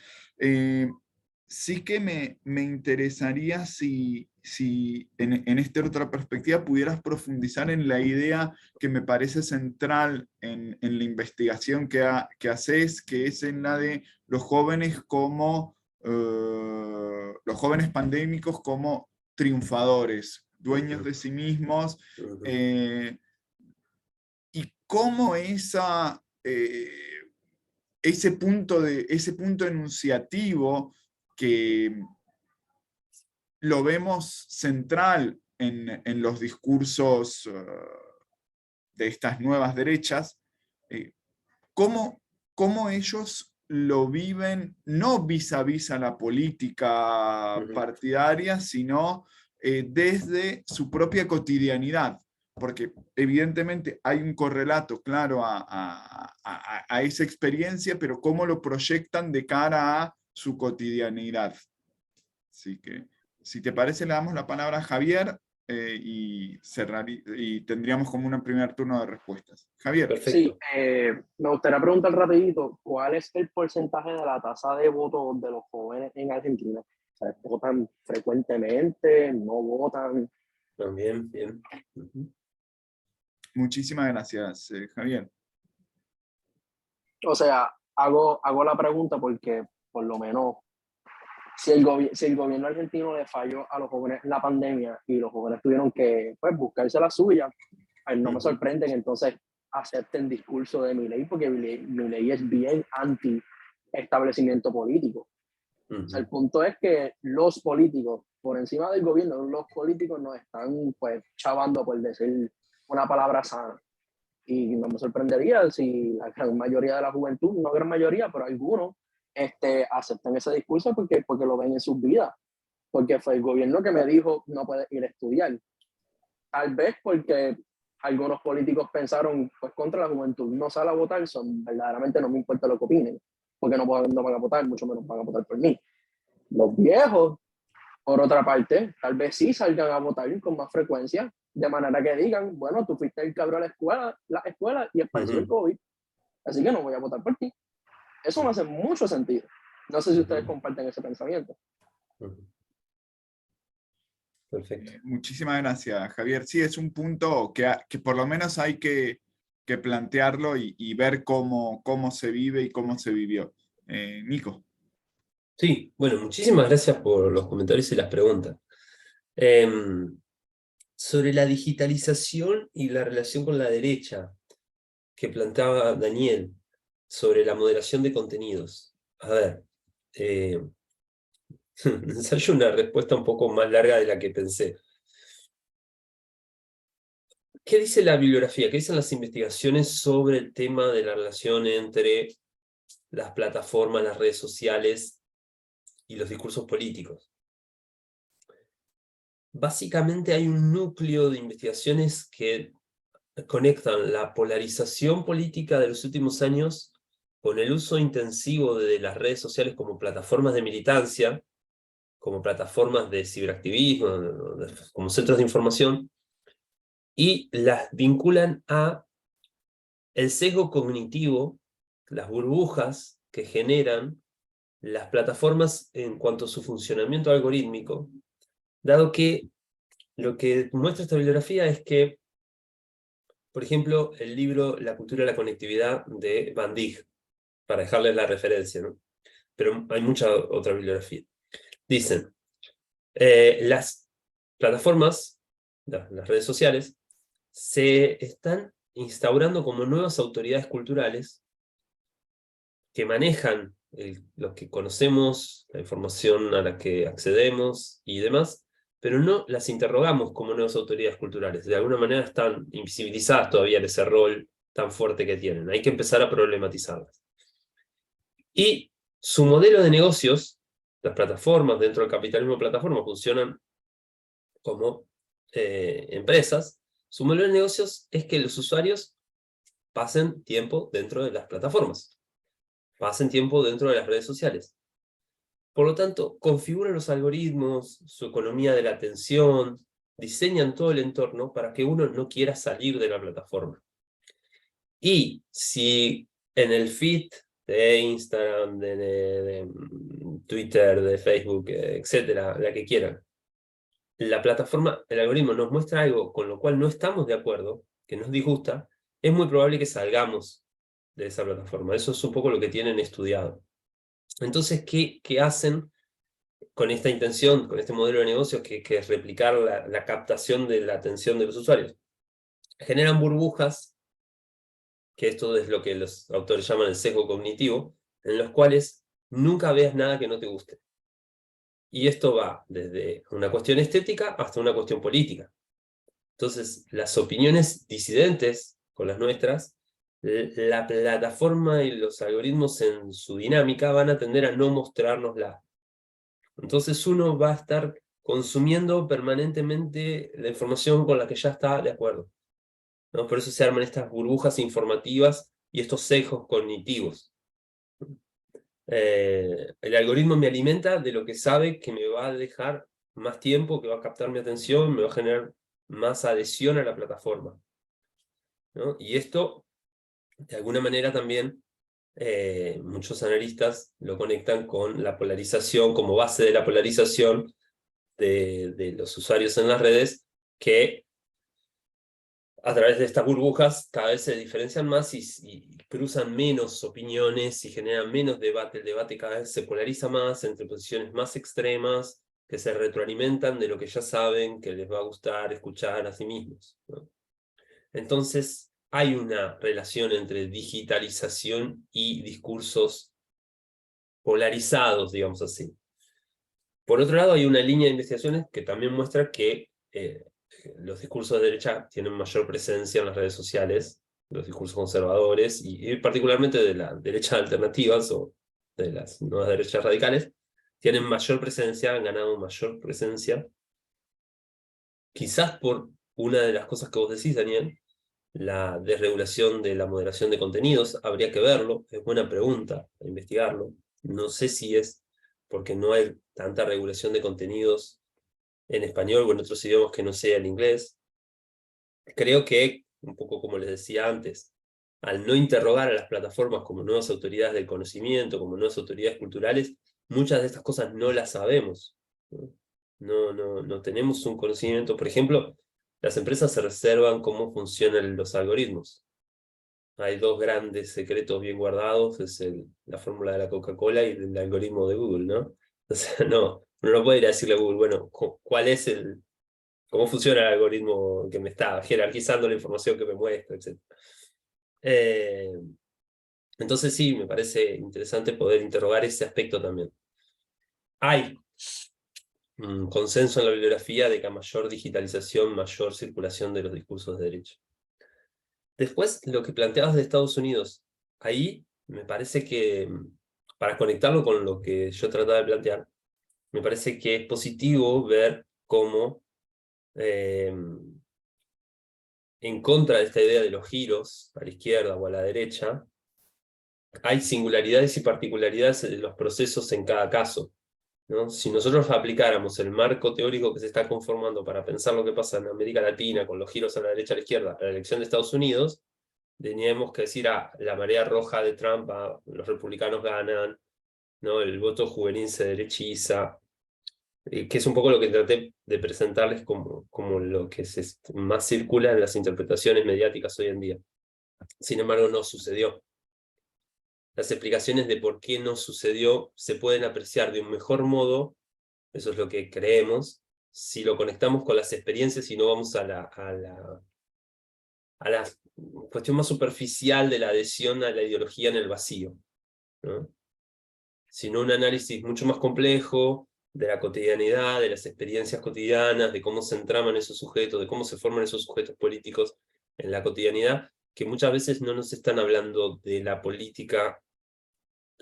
Sí que me interesaría si en esta otra perspectiva pudieras profundizar en la idea que me parece central en la investigación que haces, que es en la de los jóvenes como los jóvenes pandémicos como triunfadores, dueños de sí mismos, y cómo ese punto enunciativo que lo vemos central en los discursos de estas nuevas derechas, cómo ellos lo viven, no vis a vis a la política partidaria, sino desde su propia cotidianidad, porque evidentemente hay un correlato claro a esa experiencia, pero cómo lo proyectan de cara a su cotidianidad. Así que, si te parece, le damos la palabra a Javier y tendríamos como un primer turno de respuestas. Javier. Perfecto. Sí, me gustaría preguntar rapidito, ¿cuál es el porcentaje de la tasa de voto de los jóvenes en Argentina? O sea, ¿votan frecuentemente? ¿No votan? También, bien. Muchísimas gracias, Javier. O sea, hago la pregunta porque, por lo menos, si el gobierno argentino le falló a los jóvenes en la pandemia y los jóvenes tuvieron que, pues, buscarse la suya, no me sorprende que entonces acepten el discurso de Milei, porque Milei es bien anti-establecimiento político. O sea, el punto es que los políticos, por encima del gobierno, los políticos nos están, pues, chavando, por decir una palabra sana. Y no me sorprendería si la gran mayoría de la juventud, no gran mayoría, pero algunos, aceptan ese discurso porque lo ven en sus vidas. Porque fue el gobierno que me dijo no puedes ir a estudiar. Tal vez porque algunos políticos pensaron, pues, contra la juventud, no sale a votar, verdaderamente no me importa lo que opinen, porque no van a votar, mucho menos van a votar por mí. Los viejos, por otra parte, tal vez sí salgan a votar con más frecuencia, de manera que digan, bueno, tú fuiste el cabrón a la escuela y esparció el COVID, así que no voy a votar por ti. Eso me hace mucho sentido. No sé si ustedes comparten ese pensamiento. Perfecto. Muchísimas gracias, Javier. Sí, es un punto que por lo menos hay que plantearlo y ver cómo se vive y cómo se vivió. Nico. Sí, bueno, muchísimas gracias por los comentarios y las preguntas. Sobre la digitalización y la relación con la derecha, que planteaba Daniel, sobre la moderación de contenidos. A ver, ensayo una respuesta un poco más larga de la que pensé. ¿Qué dice la bibliografía? ¿Qué dicen las investigaciones sobre el tema de la relación entre las plataformas, las redes sociales y los discursos políticos? Básicamente hay un núcleo de investigaciones que conectan la polarización política de los últimos años con el uso intensivo de las redes sociales como plataformas de militancia, como plataformas de ciberactivismo, como centros de información, y las vinculan a el sesgo cognitivo, las burbujas que generan las plataformas en cuanto a su funcionamiento algorítmico, dado que lo que muestra esta bibliografía es que, por ejemplo, el libro La cultura de la conectividad de Van Dijk, para dejarles la referencia, ¿no? Pero hay mucha otra bibliografía. Dicen, las plataformas, las redes sociales, se están instaurando como nuevas autoridades culturales que manejan lo que conocemos, la información a la que accedemos y demás, pero no las interrogamos como nuevas autoridades culturales. De alguna manera están invisibilizadas todavía en ese rol tan fuerte que tienen. Hay que empezar a problematizarlas. Y su modelo de negocios, las plataformas dentro del capitalismo de plataformas funcionan como empresas. Su modelo de negocios es que los usuarios pasen tiempo dentro de las plataformas, pasen tiempo dentro de las redes sociales. Por lo tanto, configuran los algoritmos, su economía de la atención, diseñan todo el entorno para que uno no quiera salir de la plataforma. Y si en el feed de Instagram, de Twitter, de Facebook, etcétera, la que quieran, la plataforma, el algoritmo nos muestra algo con lo cual no estamos de acuerdo, que nos disgusta, es muy probable que salgamos de esa plataforma. Eso es un poco lo que tienen estudiado. Entonces, ¿qué hacen con esta intención, con este modelo de negocio que es replicar la captación de la atención de los usuarios? Generan burbujas, que esto es lo que los autores llaman el sesgo cognitivo, en los cuales nunca veas nada que no te guste. Y esto va desde una cuestión estética hasta una cuestión política. Entonces, las opiniones disidentes con las nuestras, la plataforma y los algoritmos en su dinámica van a tender a no mostrárnosla. Entonces uno va a estar consumiendo permanentemente la información con la que ya está de acuerdo, ¿no? Por eso se arman estas burbujas informativas y estos sesgos cognitivos. El algoritmo me alimenta de lo que sabe que me va a dejar más tiempo, que va a captar mi atención, me va a generar más adhesión a la plataforma, ¿no? Y esto, de alguna manera también, muchos analistas lo conectan con la polarización, como base de la polarización de los usuarios en las redes, que a través de estas burbujas cada vez se diferencian más y cruzan menos opiniones y generan menos debate. El debate cada vez se polariza más entre posiciones más extremas que se retroalimentan de lo que ya saben que les va a gustar escuchar a sí mismos, ¿no? Entonces hay una relación entre digitalización y discursos polarizados, digamos así. Por otro lado, hay una línea de investigaciones que también muestra que los discursos de derecha tienen mayor presencia en las redes sociales, los discursos conservadores, y particularmente de la derecha alternativas o de las nuevas derechas radicales, tienen mayor presencia, han ganado mayor presencia, quizás por una de las cosas que vos decís, Daniel, la desregulación de la moderación de contenidos. Habría que verlo, es buena pregunta, investigarlo. No sé si es porque no hay tanta regulación de contenidos en español o en otros idiomas que no sea el inglés. Creo que, un poco como les decía antes, al no interrogar a las plataformas como nuevas autoridades del conocimiento, como nuevas autoridades culturales, muchas de estas cosas no las sabemos, ¿no? No tenemos un conocimiento. Por ejemplo, las empresas se reservan cómo funcionan los algoritmos. Hay dos grandes secretos bien guardados, es la fórmula de la Coca-Cola y el algoritmo de Google, ¿no? O sea, uno no puede ir a decirle a Google, bueno, ¿cuál es cómo funciona el algoritmo que me está jerarquizando la información que me muestra, etc. Entonces sí, me parece interesante poder interrogar ese aspecto también. Hay un consenso en la bibliografía de que a mayor digitalización, mayor circulación de los discursos de derecha. Después, lo que planteabas de Estados Unidos, ahí me parece que, para conectarlo con lo que yo trataba de plantear, me parece que es positivo ver cómo, en contra de esta idea de los giros a la izquierda o a la derecha, hay singularidades y particularidades de los procesos en cada caso, ¿no? Si nosotros aplicáramos el marco teórico que se está conformando para pensar lo que pasa en América Latina con los giros a la derecha a la izquierda a la elección de Estados Unidos, teníamos que decir, la marea roja de Trump, los republicanos ganan, ¿no? El voto juvenil se derechiza, que es un poco lo que traté de presentarles como lo que más circula en las interpretaciones mediáticas hoy en día. Sin embargo, no sucedió. Las explicaciones de por qué no sucedió se pueden apreciar de un mejor modo, eso es lo que creemos, si lo conectamos con las experiencias y no vamos a la cuestión más superficial de la adhesión a la ideología en el vacío, ¿no? Sino un análisis mucho más complejo de la cotidianidad, de las experiencias cotidianas, de cómo se entraman esos sujetos, de cómo se forman esos sujetos políticos en la cotidianidad, que muchas veces no nos están hablando de la política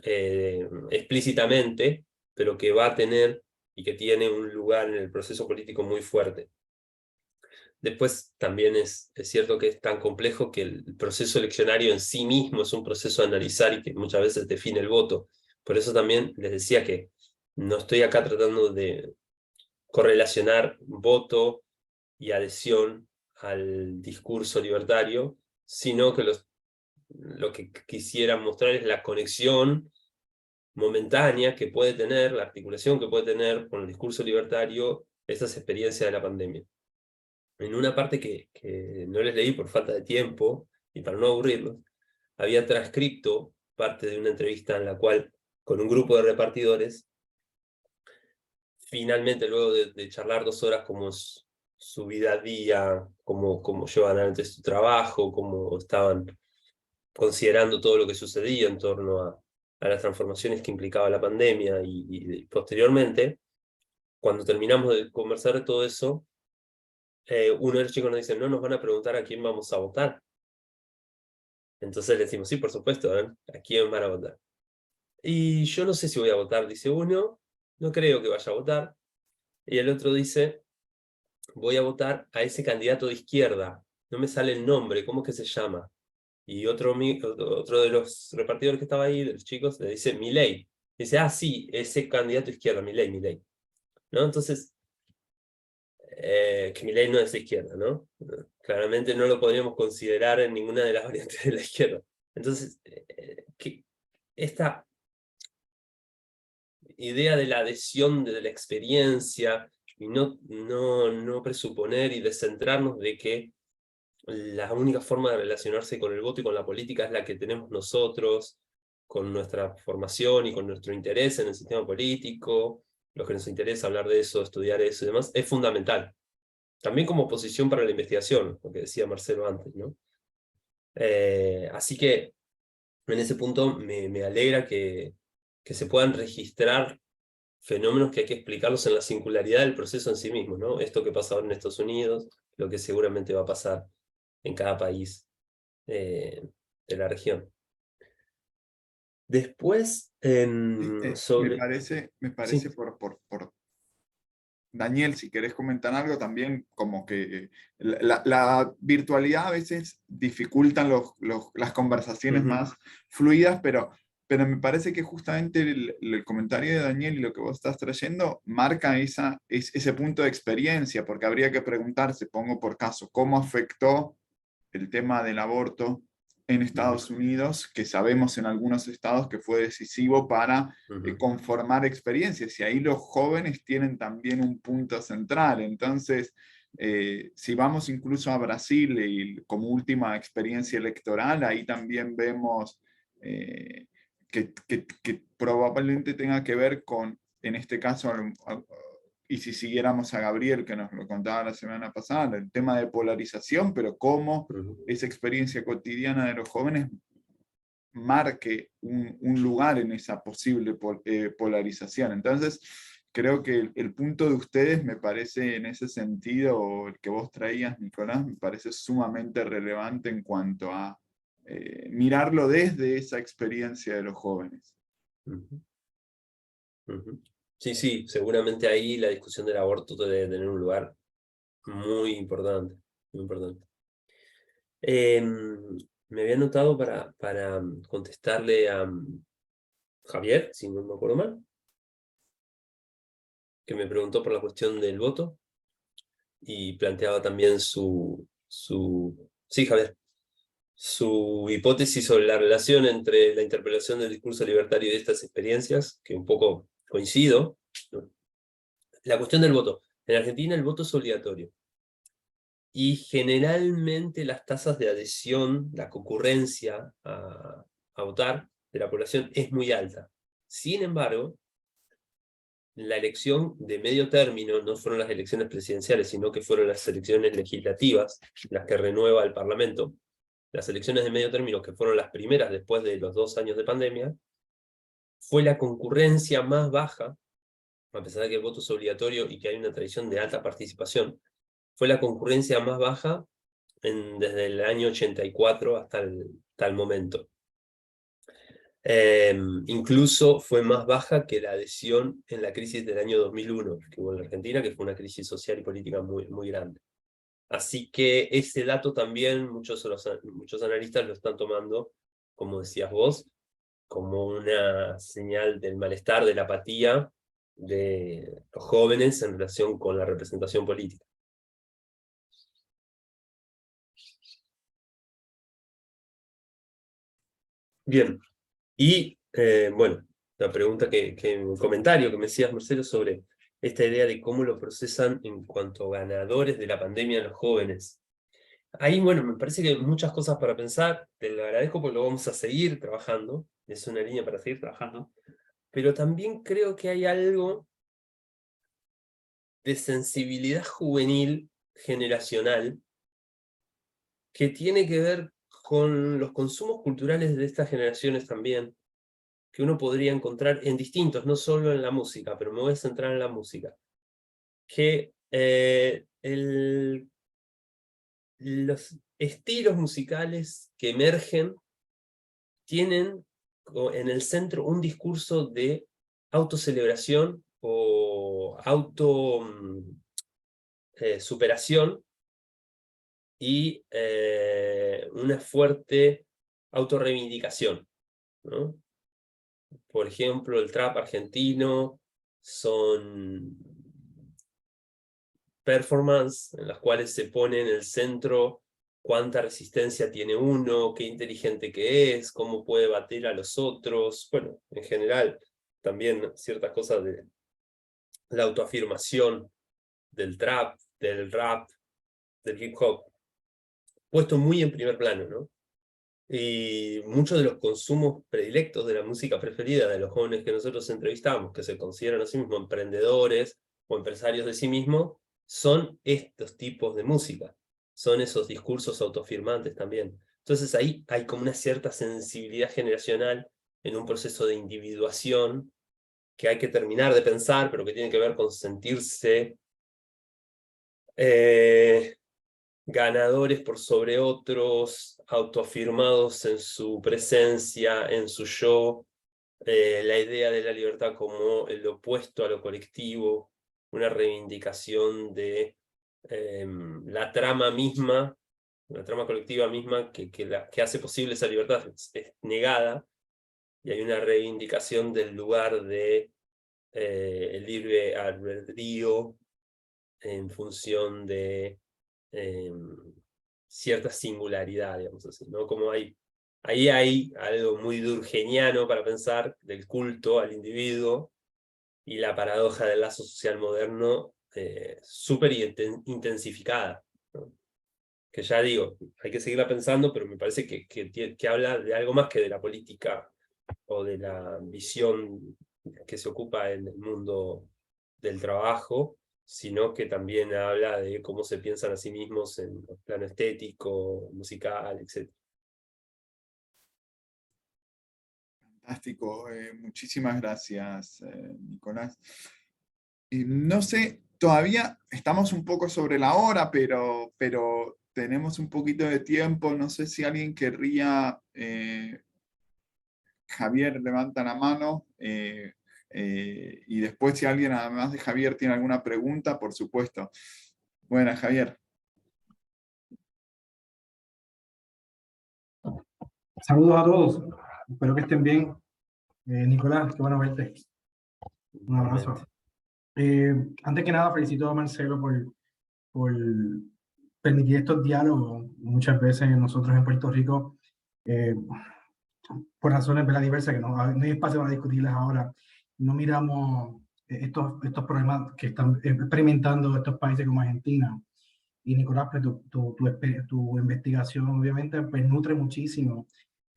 explícitamente, pero que va a tener y que tiene un lugar en el proceso político muy fuerte. Después también es cierto que es tan complejo que el proceso eleccionario en sí mismo es un proceso a analizar y que muchas veces define el voto. Por eso también les decía que no estoy acá tratando de correlacionar voto y adhesión al discurso libertario, sino que lo que quisiera mostrar es la conexión momentánea que puede tener, la articulación que puede tener con el discurso libertario estas experiencias de la pandemia. En una parte que no les leí por falta de tiempo y para no aburrirlos, había transcripto parte de una entrevista en la cual, con un grupo de repartidores, finalmente luego de charlar 2 horas como su vida a día, cómo llevan adelante su trabajo, cómo estaban considerando todo lo que sucedía en torno a las transformaciones que implicaba la pandemia y posteriormente, cuando terminamos de conversar de todo eso, uno de los chicos nos dice, no nos van a preguntar a quién vamos a votar. Entonces le decimos, sí, por supuesto, ¿a quién van a votar? Y yo no sé si voy a votar, dice uno, no creo que vaya a votar. Y el otro dice, voy a votar a ese candidato de izquierda, no me sale el nombre, ¿cómo es que se llama? Y otro de los repartidores que estaba ahí, de los chicos, le dice, Milei. Dice, sí, ese candidato de izquierda, Milei. ¿No? Entonces, que Milei no es de izquierda, ¿no? Claramente no lo podríamos considerar en ninguna de las variantes de la izquierda. Entonces, esta idea de la adhesión de la experiencia y no presuponer y descentrarnos de que la única forma de relacionarse con el voto y con la política es la que tenemos nosotros, con nuestra formación y con nuestro interés en el sistema político, los que nos interesa hablar de eso, estudiar eso y demás, es fundamental. También como oposición para la investigación, lo que decía Marcelo antes, ¿no? Así que en ese punto me alegra que se puedan registrar fenómenos que hay que explicarlos en la singularidad del proceso en sí mismo, ¿no? Esto que pasa ahora en Estados Unidos, lo que seguramente va a pasar en cada país de la región. Después, Me sobre... parece Sí. por Daniel, si querés comentar algo también, como que la virtualidad a veces dificultan las conversaciones más fluidas, pero me parece que justamente el comentario de Daniel y lo que vos estás trayendo marca ese punto de experiencia, porque habría que preguntarse, pongo por caso, ¿cómo afectó el tema del aborto en Estados Unidos, que sabemos en algunos estados que fue decisivo para conformar experiencias, y ahí los jóvenes tienen también un punto central. Entonces, si vamos incluso a Brasil y como última experiencia electoral, ahí también vemos que probablemente tenga que ver con, en este caso, y si siguiéramos a Gabriel, que nos lo contaba la semana pasada, el tema de polarización, pero cómo esa experiencia cotidiana de los jóvenes marque un lugar en esa posible polarización. Entonces, creo que el punto de ustedes me parece en ese sentido, o el que vos traías, Nicolás, me parece sumamente relevante en cuanto a mirarlo desde esa experiencia de los jóvenes. Sí, sí, seguramente ahí la discusión del aborto debe tener un lugar muy importante, muy importante. Me había anotado para contestarle a Javier, si no me acuerdo mal, que me preguntó por la cuestión del voto y planteaba también sí, Javier, su hipótesis sobre la relación entre la interpelación del discurso libertario y de estas experiencias, que un poco coincido, ¿no? La cuestión del voto. En Argentina el voto es obligatorio. Y generalmente las tasas de adhesión, la concurrencia a votar de la población es muy alta. Sin embargo, la elección de medio término no fueron las elecciones presidenciales, sino que fueron las elecciones legislativas, las que renueva el Parlamento. Las elecciones de medio término, que fueron las primeras después de los 2 años de pandemia, fue la concurrencia más baja, a pesar de que el voto es obligatorio y que hay una tradición de alta participación, fue la concurrencia más baja desde el año 84 hasta el momento. Incluso fue más baja que la adhesión en la crisis del año 2001 que hubo en la Argentina, que fue una crisis social y política muy, muy grande. Así que ese dato también muchos analistas lo están tomando, como decías vos, como una señal del malestar, de la apatía de los jóvenes en relación con la representación política. Bien, y bueno, la pregunta un comentario que me decías, Marcelo, sobre esta idea de cómo lo procesan en cuanto a ganadores de la pandemia los jóvenes. Ahí, bueno, me parece que hay muchas cosas para pensar, te lo agradezco porque lo vamos a seguir trabajando, es una línea para seguir trabajando, pero también creo que hay algo de sensibilidad juvenil generacional que tiene que ver con los consumos culturales de estas generaciones también, que uno podría encontrar en distintos, no solo en la música, pero me voy a centrar en la música, que los estilos musicales que emergen tienen en el centro un discurso de autocelebración o superación y una fuerte autorreivindicación, ¿no? Por ejemplo, el trap argentino son performance en las cuales se pone en el centro cuánta resistencia tiene uno, qué inteligente que es, cómo puede bater a los otros, bueno, en general, también ciertas cosas de la autoafirmación del trap, del rap, del hip hop. puesto muy en primer plano, ¿no? Y muchos de los consumos predilectos de la música preferida de los jóvenes que nosotros entrevistamos, que se consideran a sí mismos emprendedores o empresarios de sí mismos, son estos tipos de música, son esos discursos autoafirmantes también. Entonces ahí hay como una cierta sensibilidad generacional en un proceso de individuación que hay que terminar de pensar, pero que tiene que ver con sentirse ganadores por sobre otros, autoafirmados en su presencia, en su yo, la idea de la libertad como el opuesto a lo colectivo, una reivindicación de la trama misma, la trama colectiva misma que hace posible esa libertad es negada, y hay una reivindicación del lugar de el libre albedrío en función de cierta singularidad, digamos así, ¿no? Como ahí hay algo muy durkheimiano para pensar del culto al individuo y la paradoja del lazo social moderno súper intensificada, ¿no? Que ya digo, hay que seguirla pensando, pero me parece que habla de algo más que de la política o de la visión que se ocupa en el mundo del trabajo, sino que también habla de cómo se piensan a sí mismos en el plano estético, musical, etc. Fantástico, muchísimas gracias, Nicolás. Y no sé, todavía estamos un poco sobre la hora, pero tenemos un poquito de tiempo. No sé si alguien querría, Javier levanta la mano, y después si alguien además de Javier tiene alguna pregunta, por supuesto. Bueno, Javier. Saludos a todos, espero que estén bien. Nicolás, qué bueno verte. Un abrazo. Antes que nada, felicito a Marcelo por permitir estos diálogos. Muchas veces nosotros en Puerto Rico, por razones diversas, que no hay espacio para discutirlas ahora, no miramos estos problemas que están experimentando estos países como Argentina. Y Nicolás, pues, tu investigación obviamente pues, nutre muchísimo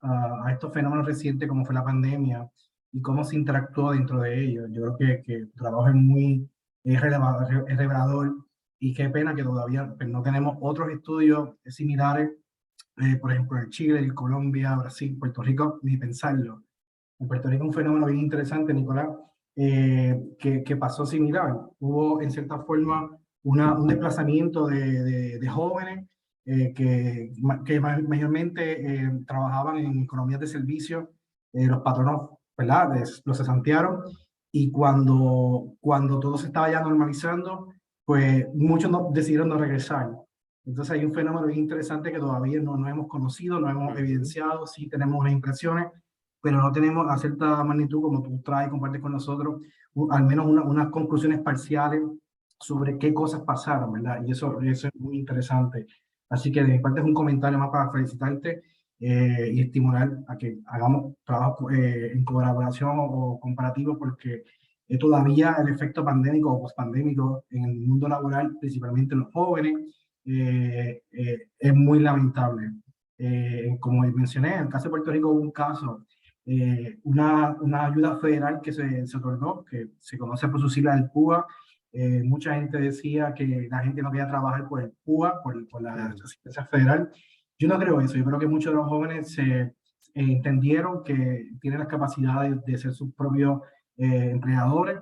a estos fenómenos recientes como fue la pandemia y cómo se interactuó dentro de ellos. Yo creo que tu trabajo es muy revelador, y qué pena que todavía pues, no tenemos otros estudios similares, por ejemplo en Chile, en Colombia, Brasil, Puerto Rico, ni pensarlo. En Puerto Rico un fenómeno bien interesante, Nicolás, que pasó similar. Hubo en cierta forma un desplazamiento de jóvenes que mayormente trabajaban en economías de servicio, los patronos, ¿verdad? Los cesantearon, y cuando todo se estaba ya normalizando, pues muchos decidieron no regresar. Entonces hay un fenómeno bien interesante que todavía no hemos conocido, no hemos evidenciado, sí tenemos unas impresiones, pero no tenemos a cierta magnitud como tú traes y compartes con nosotros, al menos unas conclusiones parciales sobre qué cosas pasaron, ¿verdad? Y eso es muy interesante. Así que de mi parte es un comentario más para felicitarte y estimular a que hagamos trabajo en colaboración o comparativo, porque todavía el efecto pandémico o pospandémico en el mundo laboral, principalmente en los jóvenes, es muy lamentable. Como mencioné, en el caso de Puerto Rico hubo un caso, una ayuda federal que se otorgó, que se conoce por su sigla del PUA. Mucha gente decía que la gente no quería trabajar por el PUA, por la asistencia federal. Yo no creo eso. Yo creo que muchos de los jóvenes entendieron que tienen las capacidades de ser sus propios empleadores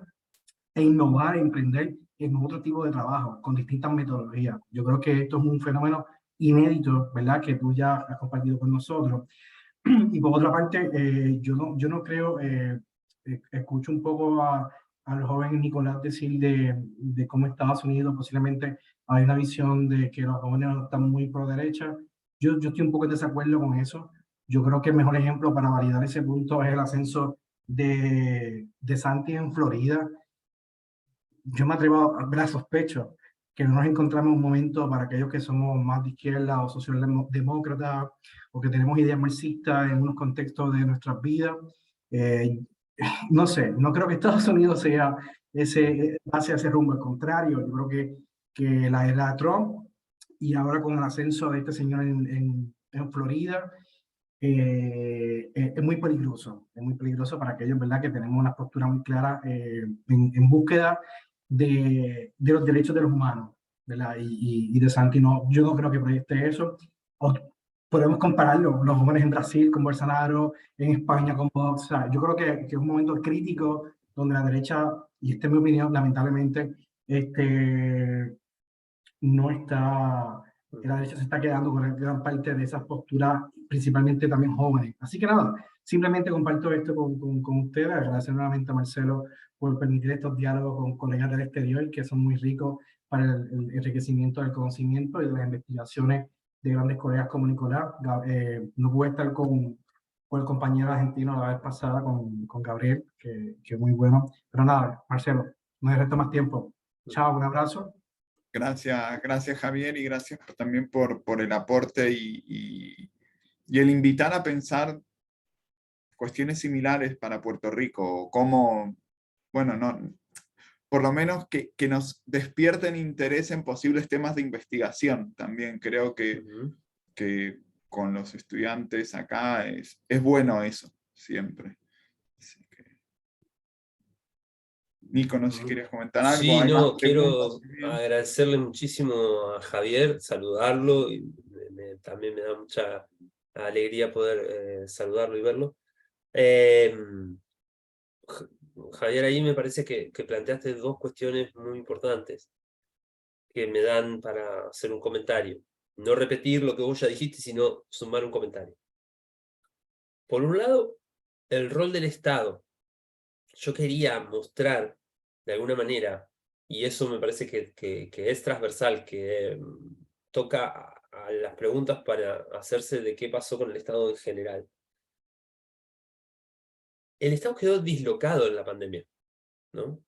e innovar, emprender en otro tipo de trabajo con distintas metodologías. Yo creo que esto es un fenómeno inédito, ¿verdad? Que tú ya has compartido con nosotros. Y por otra parte, yo no creo, escucho un poco al joven Nicolás decir de cómo Estados Unidos posiblemente hay una visión de que los jóvenes están muy pro derecha. Yo estoy un poco en desacuerdo con eso. Yo creo que el mejor ejemplo para validar ese punto es el ascenso de Santi en Florida. Yo me atrevo a ver, sospecho que no nos encontramos un momento para aquellos que somos más de izquierda o socialdemócratas o que tenemos ideas marxistas en unos contextos de nuestras vidas. No sé, no creo que Estados Unidos sea hacia ese rumbo. Al contrario, yo creo que la era Trump y ahora con el ascenso de este señor en Florida, es muy peligroso para aquellos, ¿verdad?, que tenemos una postura muy clara en búsqueda de los derechos de los humanos, ¿verdad? Y de Santi, no, yo no creo que proyecte eso. Podemos compararlo, los jóvenes en Brasil con Bolsonaro, en España con Vox. O sea, yo creo que es un momento crítico donde la derecha, y esta es mi opinión, lamentablemente, no está, la derecha se está quedando con gran parte de esas posturas, principalmente también jóvenes. Así que nada, simplemente comparto esto con ustedes, agradecer nuevamente a Marcelo por permitir estos diálogos con colegas del exterior que son muy ricos para el enriquecimiento del conocimiento y de las investigaciones de grandes colegas como Nicolás. No pude estar con el compañero argentino la vez pasada, con Gabriel, que es muy bueno. Pero nada, Marcelo, no me resta más tiempo. Chao, un abrazo. Gracias Javier, y gracias también por el aporte y el invitar a pensar cuestiones similares para Puerto Rico, como, bueno, no, por lo menos que nos despierten interés en posibles temas de investigación. También creo que con los estudiantes acá es bueno eso, siempre. Así que... Nico, no sé si querías comentar algo. Sí, ¿Hay no, más quiero preguntas? agradecerle muchísimo a Javier, saludarlo, y también me da mucha alegría poder saludarlo y verlo. Javier, ahí me parece que planteaste dos cuestiones muy importantes que me dan para hacer un comentario. No repetir lo que vos ya dijiste, sino sumar un comentario. Por un lado, el rol del Estado. Yo quería mostrar, de alguna manera, y eso me parece que es transversal, que toca a las preguntas para hacerse de qué pasó con el Estado en general. El Estado quedó dislocado en la pandemia, ¿no?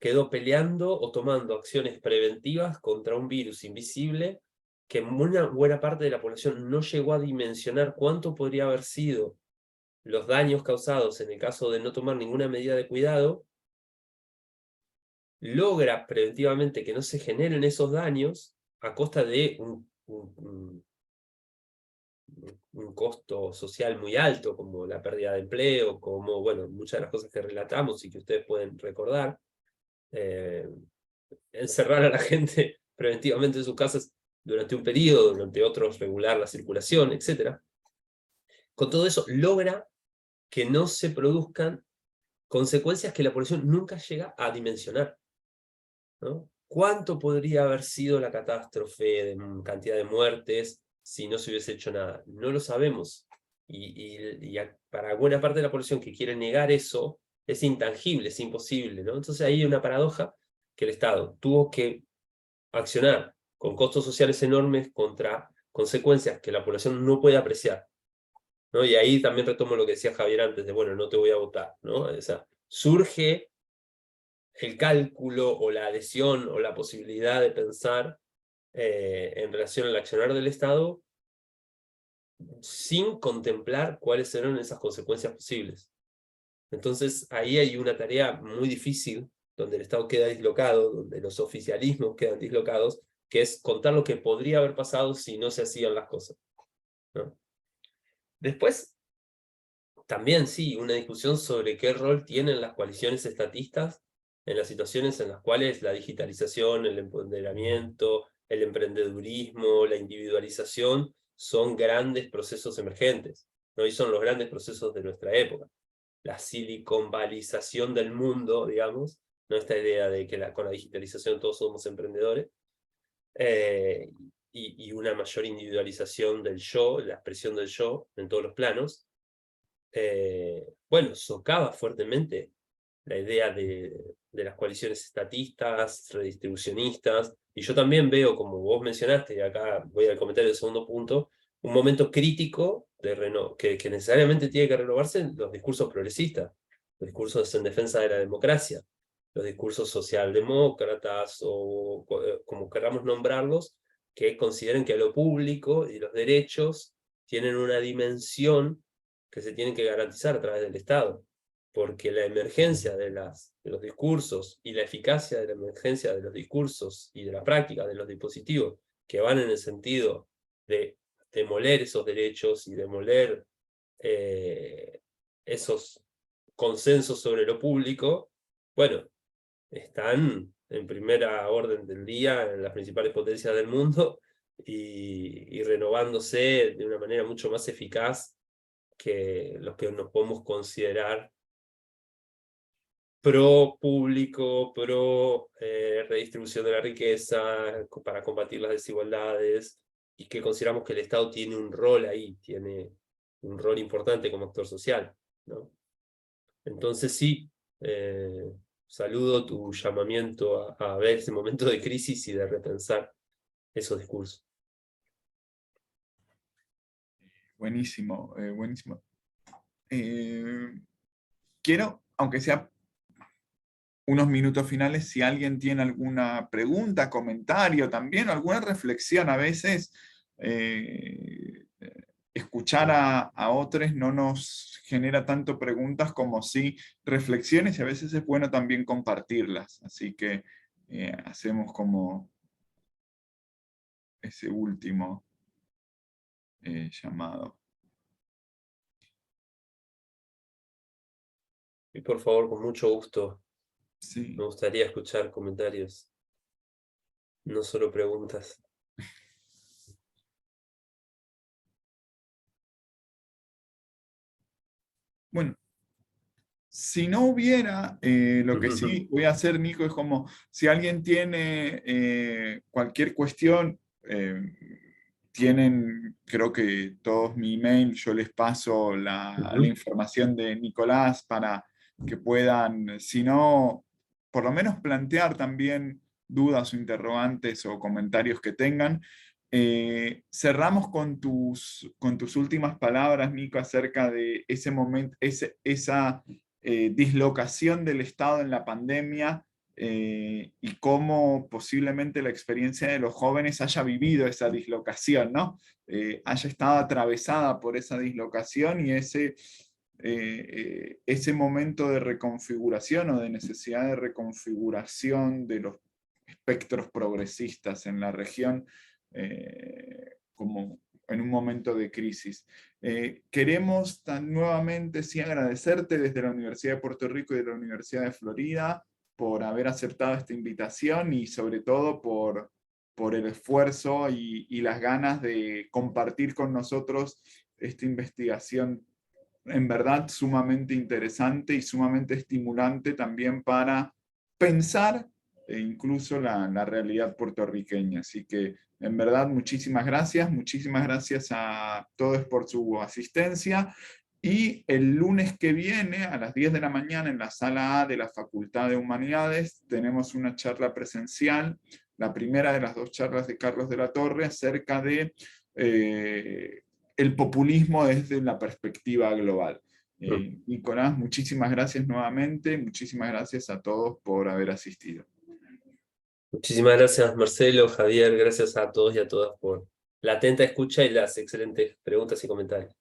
Quedó peleando o tomando acciones preventivas contra un virus invisible que una buena parte de la población no llegó a dimensionar cuánto podría haber sido los daños causados en el caso de no tomar ninguna medida de cuidado. Logra preventivamente que no se generen esos daños a costa de un costo social muy alto, como la pérdida de empleo, como, bueno, muchas de las cosas que relatamos y que ustedes pueden recordar. Encerrar a la gente preventivamente en sus casas durante un periodo, durante otros regular la circulación, etc. Con todo eso logra que no se produzcan consecuencias que la población nunca llega a dimensionar, ¿no? ¿Cuánto podría haber sido la catástrofe de cantidad de muertes si no se hubiese hecho nada? No lo sabemos. Para buena parte de la población que quiere negar eso, es intangible, es imposible, ¿no? Entonces ahí hay una paradoja que el Estado tuvo que accionar con costos sociales enormes contra consecuencias que la población no puede apreciar, ¿no? Y ahí también retomo lo que decía Javier antes, de bueno, no te voy a votar, ¿no? O sea, surge el cálculo o la adhesión o la posibilidad de pensar en relación al accionar del Estado sin contemplar cuáles serán esas consecuencias posibles. Entonces ahí hay una tarea muy difícil, donde el Estado queda dislocado, donde los oficialismos quedan dislocados, que es contar lo que podría haber pasado si no se hacían las cosas, ¿no? Después, también sí, una discusión sobre qué rol tienen las coaliciones estatistas en las situaciones en las cuales la digitalización, el empoderamiento, el emprendedurismo, la individualización son grandes procesos emergentes, ¿no? Y son los grandes procesos de nuestra época. La siliconvalización del mundo, digamos, ¿no? Esta idea de que con la digitalización todos somos emprendedores, y una mayor individualización del yo, la expresión del yo en todos los planos, bueno, socava fuertemente la idea de las coaliciones estatistas, redistribucionistas, y yo también veo, como vos mencionaste, y acá voy al comentario del segundo punto, un momento crítico que necesariamente tiene que renovarse en los discursos progresistas, los discursos en defensa de la democracia, los discursos socialdemócratas, o como queramos nombrarlos, que consideren que lo público y los derechos tienen una dimensión que se tienen que garantizar a través del Estado, porque la emergencia de los discursos y la eficacia de la emergencia de los discursos y de la práctica de los dispositivos que van en el sentido de demoler esos derechos y demoler esos consensos sobre lo público, bueno, están en primera orden del día en las principales potencias del mundo y renovándose de una manera mucho más eficaz que los que nos podemos considerar pro público, pro redistribución de la riqueza, para combatir las desigualdades, y que consideramos que el Estado tiene un rol ahí, tiene un rol importante como actor social, ¿no? Entonces sí, saludo tu llamamiento a ver ese momento de crisis y de repensar esos discursos. Buenísimo, buenísimo. Quiero, aunque sea unos minutos finales, si alguien tiene alguna pregunta, comentario también, alguna reflexión. A veces escuchar a otros no nos genera tanto preguntas como sí reflexiones, y a veces es bueno también compartirlas. Así que hacemos como ese último llamado. Y por favor, con mucho gusto, Sí. me gustaría escuchar comentarios, no solo preguntas. Bueno, si no hubiera, lo que sí voy a hacer, Nico, es como, si alguien tiene cualquier cuestión, tienen, creo que todos mi email, yo les paso la información de Nicolás para que puedan, si no, por lo menos plantear también dudas o interrogantes o comentarios que tengan. Cerramos con tus últimas palabras, Nico, acerca de ese momento, esa dislocación del Estado en la pandemia, y cómo posiblemente la experiencia de los jóvenes haya vivido esa dislocación, ¿no? Haya estado atravesada por esa dislocación y ese momento de reconfiguración o de necesidad de reconfiguración de los espectros progresistas en la región, como en un momento de crisis. Queremos nuevamente sí agradecerte desde la Universidad de Puerto Rico y de la Universidad de Florida por haber aceptado esta invitación, y sobre todo por el esfuerzo y las ganas de compartir con nosotros esta investigación en verdad sumamente interesante y sumamente estimulante también para pensar incluso la realidad puertorriqueña. Así que en verdad muchísimas gracias a todos por su asistencia. Y el lunes que viene, a las 10 de la mañana, en la sala A de la Facultad de Humanidades, tenemos una charla presencial, la primera de las 2 charlas de Carlos de la Torre, acerca de el populismo desde la perspectiva global. Nicolás, muchísimas gracias nuevamente, muchísimas gracias a todos por haber asistido. Muchísimas gracias, Marcelo, Javier, gracias a todos y a todas por la atenta escucha y las excelentes preguntas y comentarios.